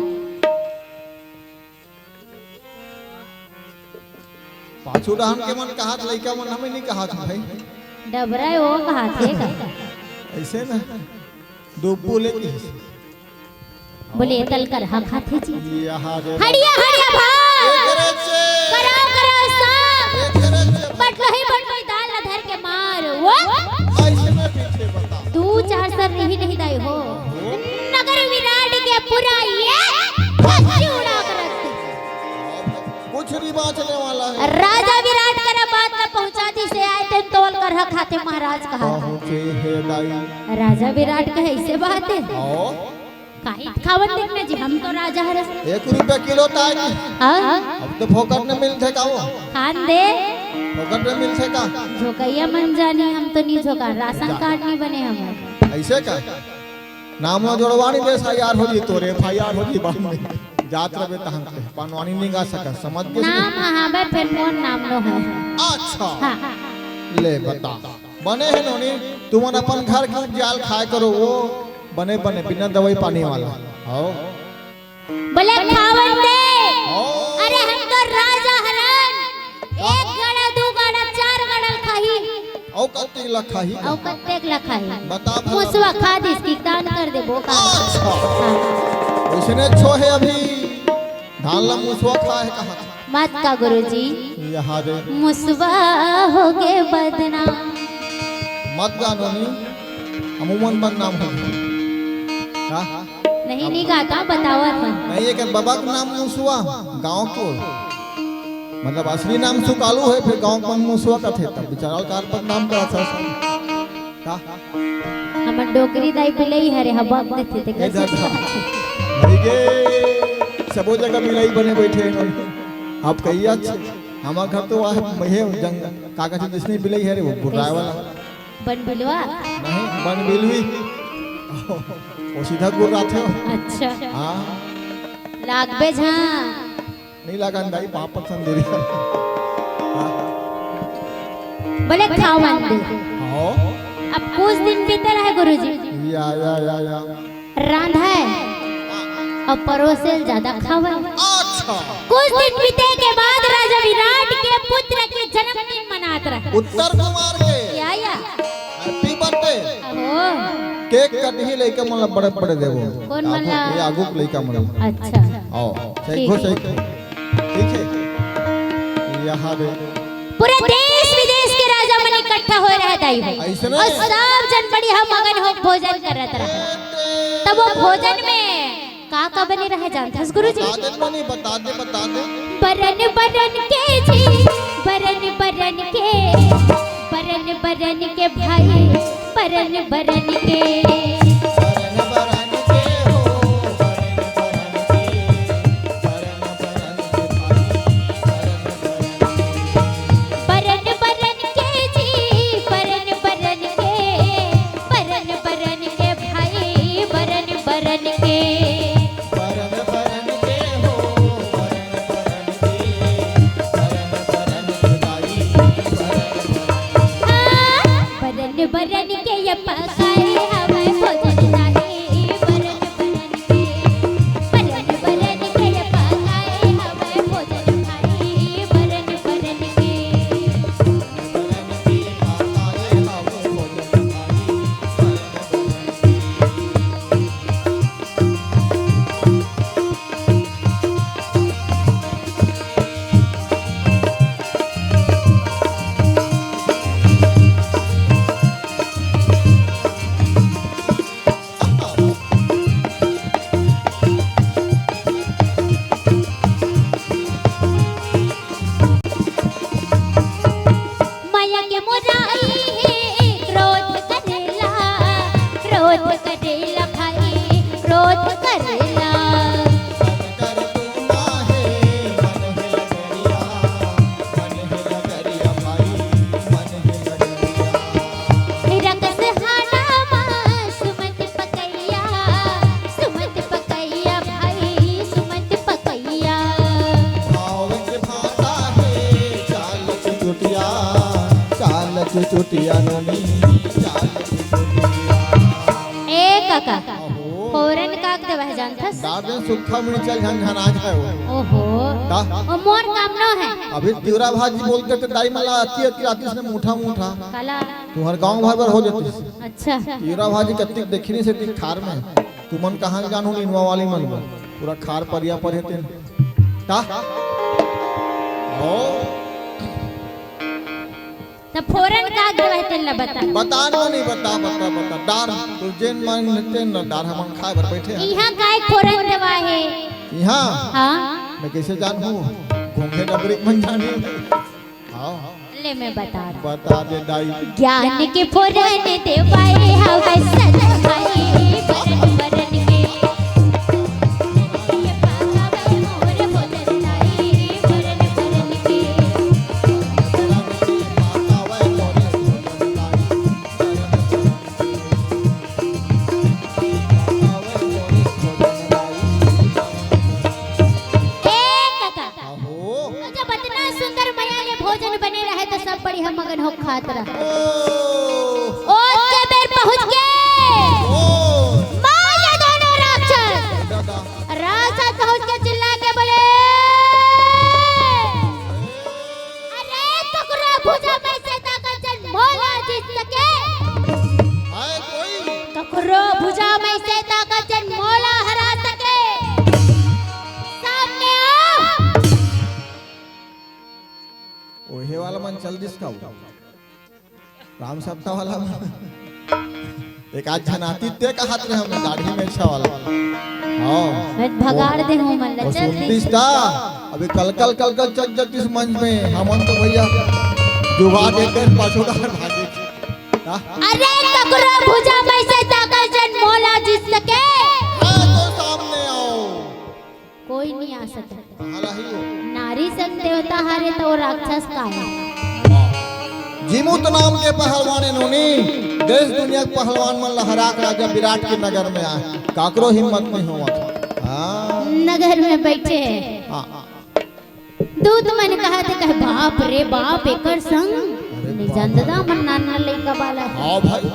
पाछू डहन के मन कहा लइका मन हमें नहीं कहा था भाई डबरा वो कहा थे ऐसे ना दो बोले की बोले तल कर हा खाते जी यहाँ रे हड़िया हड़िया भाई एकरे से कराओ कराओ सब एकरे से बटलोही दाल न धर के मार वो ऐसे ना पीछे बता तू चार सर नहीं दाई हो नगर विराट के पूरा ये धज्जी उड़ा कर रख दी। कुछ नहीं बाँचने वाला है राजा विराट कर बात न पहुंचा दी से आए थे तोल कर हा खाते महाराज कहा पहुँचे है दाई राजा विराट के ऐसे बात है आओ काई खावन देखने जी हम तो राजा हर 1 रुपया किलो ताई अब तो फोकट में मिलते का वो खान दे फोकट में मिलते का झोकैया मन जानी हम तो नहीं झोका राशन कार्ड नहीं बने हम ऐसे का नाम जोड़वानी देश यार हो जी तोरे एफआईआर हो जी बाद में जात रहे तहन पे पानवानी नहीं गा सका समझ के नाम हां बे फिर मोन नाम लो है अच्छा हां ले बता बने है नोनी तुम अपन घर की जाल खाए करो वो बने बने बिना दवाई पानी वाला आओ बोले खावन दे आओ अरे हम तो राजा हरन 1 गड़ा 2 गड़ा 4 गड़ा खाही औ कते लखा ही औ कतेक लखाही बता मुसवा खा दिस की दान कर दे वो का अच्छा उसने छो है अभी धान ला मुसवा खा है कहा मत का गुरुजी यहाँ रे मुसवा हो गए बदनाम मत गानो नी अमूमन बदनाम हो हाँ नहीं गाता बतावा मन नहीं ये बाबा का नाम मुसवा गांव को मतलब असली नाम सुकालू है फिर गांव का मुसवा का थे तब बेचारा कार पर नाम करा था का हमर डोकरी दाई बिलई हरे हवा देते थे इधर कैसे था भईगे सबो जगह मिलाई बने बैठे हैं आप कहिए अच्छे हमारा घर तो वह महे जंग काका जी जिसने बिलाई है रे वो बुर्राय वाला बन बिलवा नहीं बन बिलवी वो सीधा गुर्रा थे अच्छा हाँ लाग बे झा नहीं लगा दाई पाप पर संदूरी बोले खावन दे आओ अब कुछ दिन बीते रहे गुरुजी या रांधा है और परोसेल ज्यादा खावन अच्छा कुछ दिन बीते के बाद राजा विराट के पुत्र के जन्मदिन मनात रहे उत्तर कुमार के या हैप्पी बर्थडे हो केक कटही लेके मतलब बड़े बड़े देवो कौन मला ये आगू लेके मतलब अच्छा आओ सही को सही ठीक है यहाँ रे पूरे देश विदेश के राजा मन इकट्ठा हो रहे दाई ऐसे और सब जन बड़ी हम मगन हो भोजन करत रहे तब वो भोजन में का बने रहे जानते गुरुजी बता दे बरन बरन के जी बरन बरन के भाई बरन बरन के बरन के ये पकाए हमें भोजन चाहिए बरन बरन के ये पकाए हमें भोजन चाहिए बरन बरन के चुटिया ननी ए काका फौरन काक देवा है जानथस? दादे सूखा मिर्चा झन आ जाए वो। ओहो का ओ मोर काम न है। अभी तिवरा भाजी बोलते थे दाई मला अति अति आती से मुठा मुठा काला तू हर गांव भर हो जाती। अच्छा तिवरा भाजी कत्ती देखनी से ती खार में तू मन कहां जानू इनवा वाली मन पूरा खार परिया पर हेते का ओ तब फोरन का देवा है तेला बता। बतानो नहीं बता डार तो जेन मन लेते न डार हम खाए भर बैठे हैं इहां काय फोरन देवा है? यहां हां मैं कैसे जानूं घूमने डबरी मन जानी। हां ले मैं बता दे दाई ज्ञान के फोरन देवाए हवा सद भाई बरन बरन के ये पावे मोर फोरन लाई बरन बरन के भोजन बने रहे तो सब बढ़िया मगन हो खात रहा। ओ के बेर पहुंच गए माया दोनों राक्षस पहुंच के चिल्ला के बोले अरे टुकड़ा भुजा में से ताकत जन भोला जीत सके। हाय कोई टुकड़ा भुजा में से ताकत जन भोला हरा सके। सामने आओ। ओहे वाला मन चल दिसका राम सप्ताह वाला एक आज झनाती ते का हाथ में हमने दाढ़ी में अच्छा वाला हां मैं भगाड़ दे हूं मन और चल सुनतीस ता अभी कल चल जतिस मंच में हमन तो भैया जुगा देते पाछोड़ा भागे। अरे टकरा भुजा में से ताकत जन मौला जीत सके। हां तो सामने आओ। कोई नहीं आ सकता। हाला ही हो नारी संग देवता हारे तो राक्षस का है। जीमूत नाम के पहलवान इन्होंने देश दुनिया के पहलवान मन लहराक राजा विराट के नगर में आए काकरो हिम्मत नहीं हुआ। हाँ नगर में बैठे हाँ दूध मन कहा थे कहे बाप रे बाप एकर संग नहीं जानदा मन नाना लइका वाला। हाँ भाई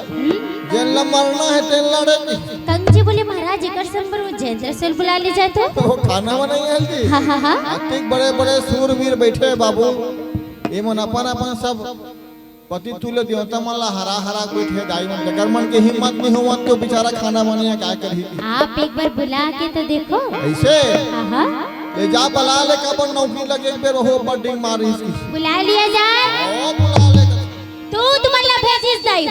जेन ला मरना है तेन लड़ेंगे। कंजी बोले महाराज एकर संग पर वो जेंद्र से बुला ले जाते तो खाना बनाई है जी। हाँ हाँ हाँ अतिक बड़े बड़े सूरवीर बैठे बाबू ये मन अपन सब पति तुल्य देवता मन ला हरा हरा बैठे दाई मन नगर मन के हिम्मत नहीं हुआ तो बेचारा खाना बनाया क्या करी। आप एक बार बुला के तो देखो ऐसे हाँ हाँ ले जा बुला ले कब नौकरी लगे एक बेर हो बडिंग मार इसकी बुला लिया जाए। ओ बुला ले दूध मन ला भेजिस दाई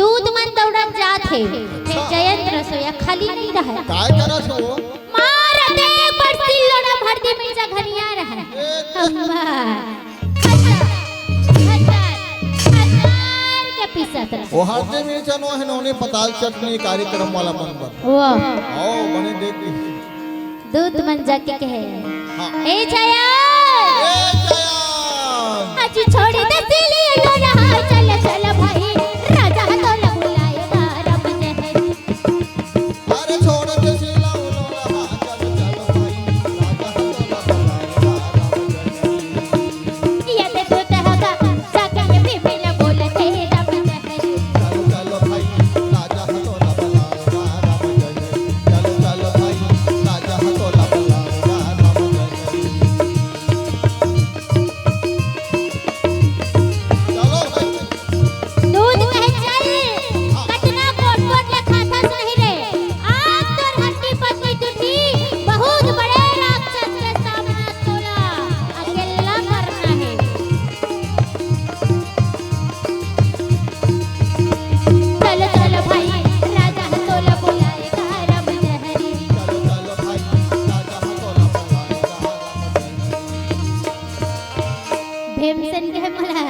दूध मन दौड़न जात है जयंत रसोया खाली नहीं रहा काय करस हो मार दे बरसी लोड़ा भर दे मिर्चा घनिया रहा अम्मा हजार के पीसत रहा। वो हरदे में चनो है नोने पताल चटनी कार्यक्रम वाला मन पर वाह आओ बने देख दूध मन जाके कहे हाँ ए जया ए जया आज छोड़ दे दिली लोड़ा चल चल भाई राजा तो बुलाएगा रब जहर। अरे छोड़ दे सिला लोला चल चल भाई राजा तो बुलाएगा ये दे तो तहगा जाके भी मिल बोलते रब जहर। चल चल भाई राजा तो बुलाएगा राम जय चल चल भाई राजा तो बुलाएगा राम जय। चलो भाई दूध कहे चल कतना कोट कोट ले खाता नहीं रे आज तोर हड्डी पसली टूटी बहुत बड़े राक्षस के सामना तोला अकेला करना है। चल चल भाई राजा तोला बुलाएगा रब जहरी। चल चल भाई राजा तो बुलाएगा भीमसेन के मला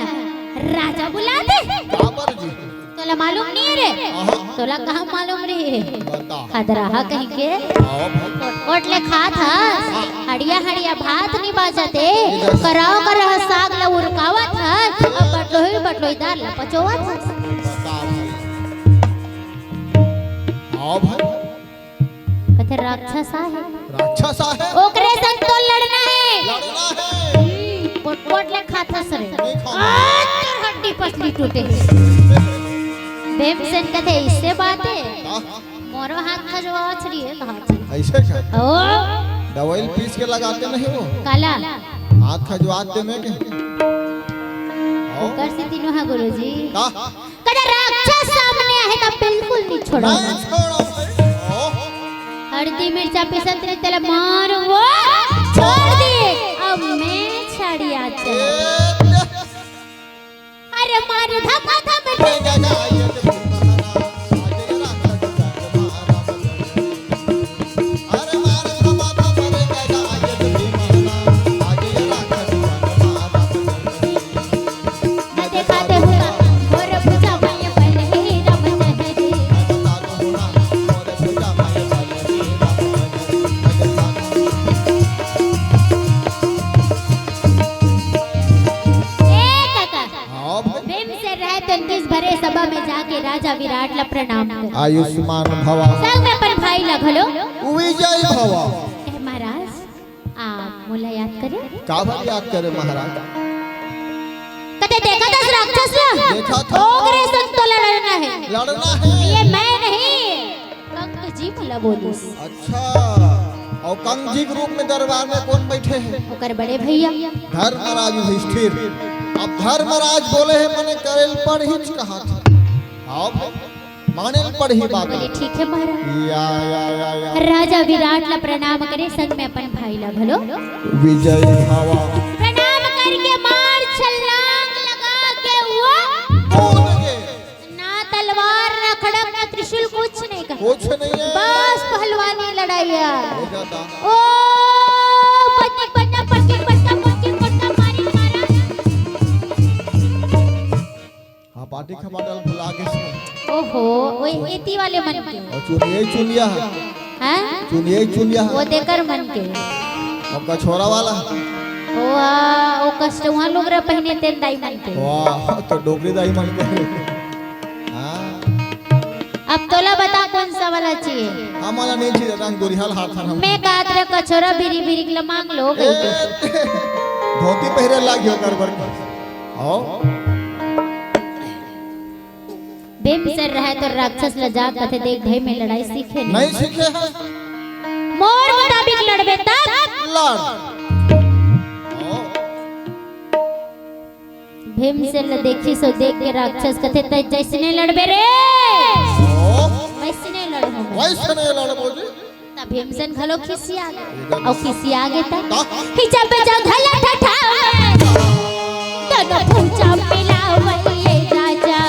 राजा बुला दे बाबर जी तोला मालूम नहीं है रे आहा तोला कहाँ मालूम रे बता खदराहा कहीं के आओ भाई कोट ले खात हस हड़िया हड़िया भात नहीं बाजते कराओ करह साग ल उरकावत हस अब बटलोई दार ल पचोवत हस। बता भाई आओ भाई कथे राक्षस है राक्षस है ओकरे संग तो लड़ना है लड़ना है कोट कोट ले खात हस रे नहीं खाना। आज तोर हड्डी पसली टूटे। भीमसेन कथे इससे बात है मोरो हाथ खजवा छड़ी है कहा ऐसे क्या ओ दवाई पीस के लगाते नहीं वो काला हाथ खजवाते में के कर से तीनों है गुरुजी का कदा राक्षस सामने है तो बिल्कुल नहीं छोड़ो नहीं छोड़ो हल्दी मिर्चा पिसत रे तेल मार वो छोड़ दे अब मैं छड़ी आते अरे मार धक्का धक्का सभा में जाके राजा विराट ला प्रणाम कर आयुष्मान भवा संग में अपन भाई ला भलो विजय भवा ए महाराज आप मोला याद करे का बार याद करे महाराज कदे देखा था राक्षस ला देखा था ओगरे संग तो लड़ना है ये मैं नहीं कंक जी मोला बोलिस अच्छा और कंक जी के रूप में दरबार में कौन बैठे हैं ओकर बड़े भैया धर्मराज युधिष्ठिर अब धर्मराज बोले हैं मैंने करेल पर ही कहा था अब माने पर ही बात बोले ठीक है महाराज या राजा विराट ला प्रणाम करे संग में अपन भाई ला भलो विजय भावा प्रणाम करके मार छलांग लगा के वो कूद गए ना तलवार ना खड़क ना त्रिशूल कुछ नहीं कर कुछ नहीं है बस पहलवानी लड़ाई है हो जाता ओ पट्टी पट्टा पट्टी पट्टा पट्टी पट्टा मारी मारा हां पार्टी खपाटल बुला के से ओहो वो एती वाले मन के और चुनिया है हैं चुनिया वो देकर मन के अब का छोरा वाला ओ कस्टमर लोग रे पहने तेन दाई मन के वाह तो डोगरी दाई मन के हां अब तोला बता कौन सा वाला चाहिए हमारा नहीं चाहिए रंग गोरिहाल हाथ हम मैं कादरे कछोरा बिरी बिरी के मांग लो धोती पहरे लागियो गड़बड़ आओ बेमिसर रहे तो राक्षस ल जा कथे देख भाई में लड़ाई सीखे नहीं सीखे हैं मोर मुताबिक लड़बे तब लड़ भीमसेन ल देखी सो देख के राक्षस कथे त जैसने लड़बे रे वैसने लड़बो वैसने लड़बो जी त भीमसेन घलो खिसिया गए और खिसिया गए त कि जब जंगल ठठा तब पूजा मिलावे ये राजा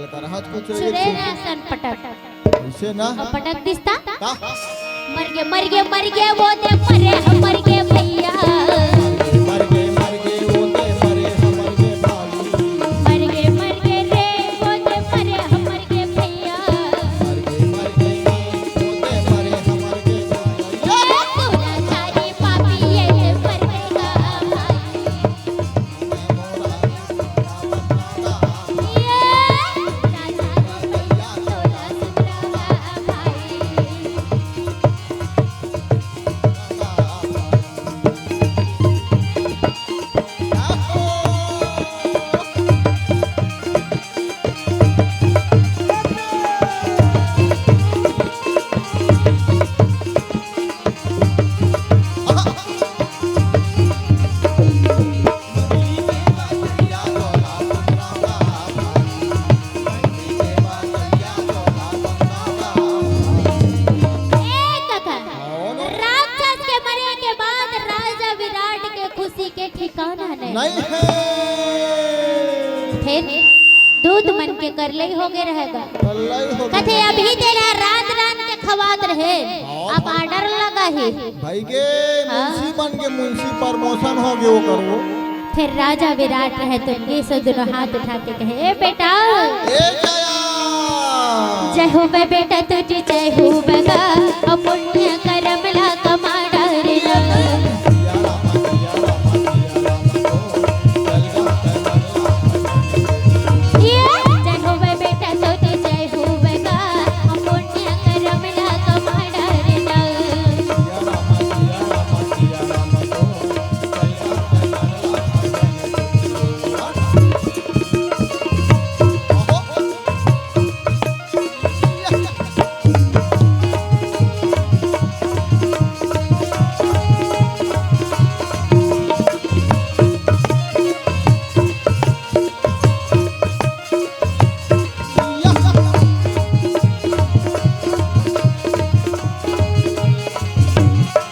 हल्का हाथ कुछ छुरे ना सन पटक ऐसे ना अब पटक दिसता का मर गए वो दे मरे मर गए भैया मर गए वो ते मरे हमर के भाई मर गए रे वो दे मरे हमर के भैया मर गए वो ते मरे हमर के भाई ये पूरा सारी पापी ये मरेगा भाई ये राजा भैया तोला सुधरागा भाई राक्षस के मरे के बाद राजा विराट के खुशी के ठिकाना नहीं है फिर दूध मन के कर ले हो गए रहेगा अल्लाह हो कथे अभी तेरा रात रात के खवात रहे अब आर्डर लगा ही भाई के मुंशी बन के मुंशी प्रमोशन हो गए वो करो फिर राजा विराट रहे तो ये दोनों हाथ उठा के कहे ए बेटा ए जया जय हो बे बेटा तुझे जय हो बगा पुण्य कर्म ला कमाड़ा रे जय हो बे बेटा तुझे जय हो बगा पुण्य कर्म ला कमाड़ा रे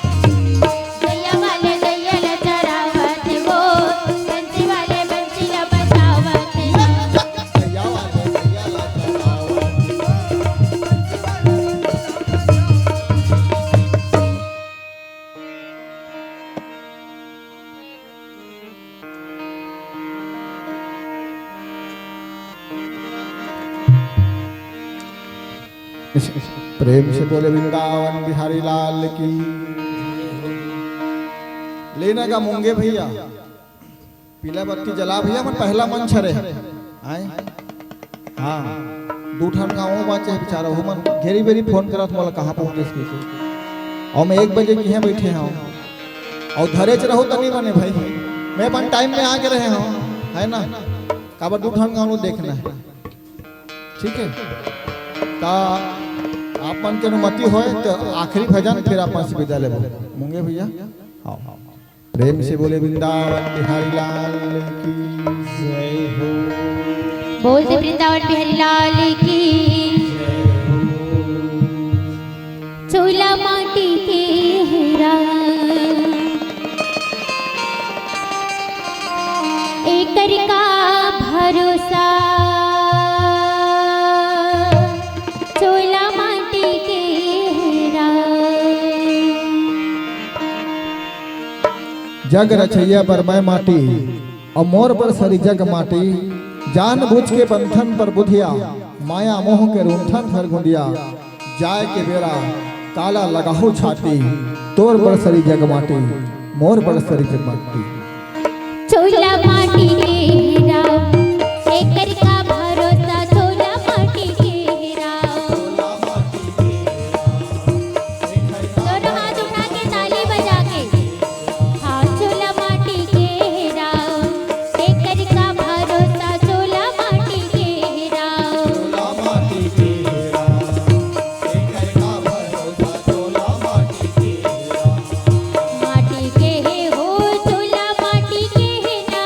गैया वाले गैया ला चरावत वो बंसी वाले बंसी ला बचावत प्रेम से बोले वृंदावन बिहारी लाल की लेना का मूंगे भैया पीला बत्ती जला भैया मन पहला मन छरे आए हाँ दूठान गाँव बाचे बेचारा हो मन घेरी बेरी फोन करत मोला कहाँ पहुँचे इसके और मैं 1 बजे की हैं बैठे हैं और धरे च रहो तनी बने भाई मैं अपन टाइम में आके रहे हूँ है ना काबर दूठान गाँव देखना है ठीक है ता आपन के अनुमति होए तो आखिरी भजन फिर आपन से विदा लेबो मूंगे भैया हाँ प्रेम से बोले वृंदावन बिहारी लाल की जय हो बोलते वृंदावन बिहारी लाल की चूल्हा माटी के हेरा एकर का भरोसा चूल्हा माटी के हेरा जग रचैया पर मैं माटी और मोर पर सरी जग माटी जान बुझ के बंधन पर बुधिया माया मोह के रूंठन भर गुंदिया जाय के बेरा काला लगाहु छाती तोर पर सरी जग माटी मोर पर सरी जग माटी चूल्हा माटी के हेरा एकर का भरोसा चूल्हा माटी के हेरा दोनों हाथ उठा के ताली बजा के हाँ चूल्हा माटी के हेरा एकर का भरोसा चूल्हा माटी के हेरा माटी के हे हो चूल्हा माटी के हेरा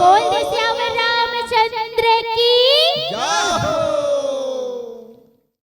बोल दे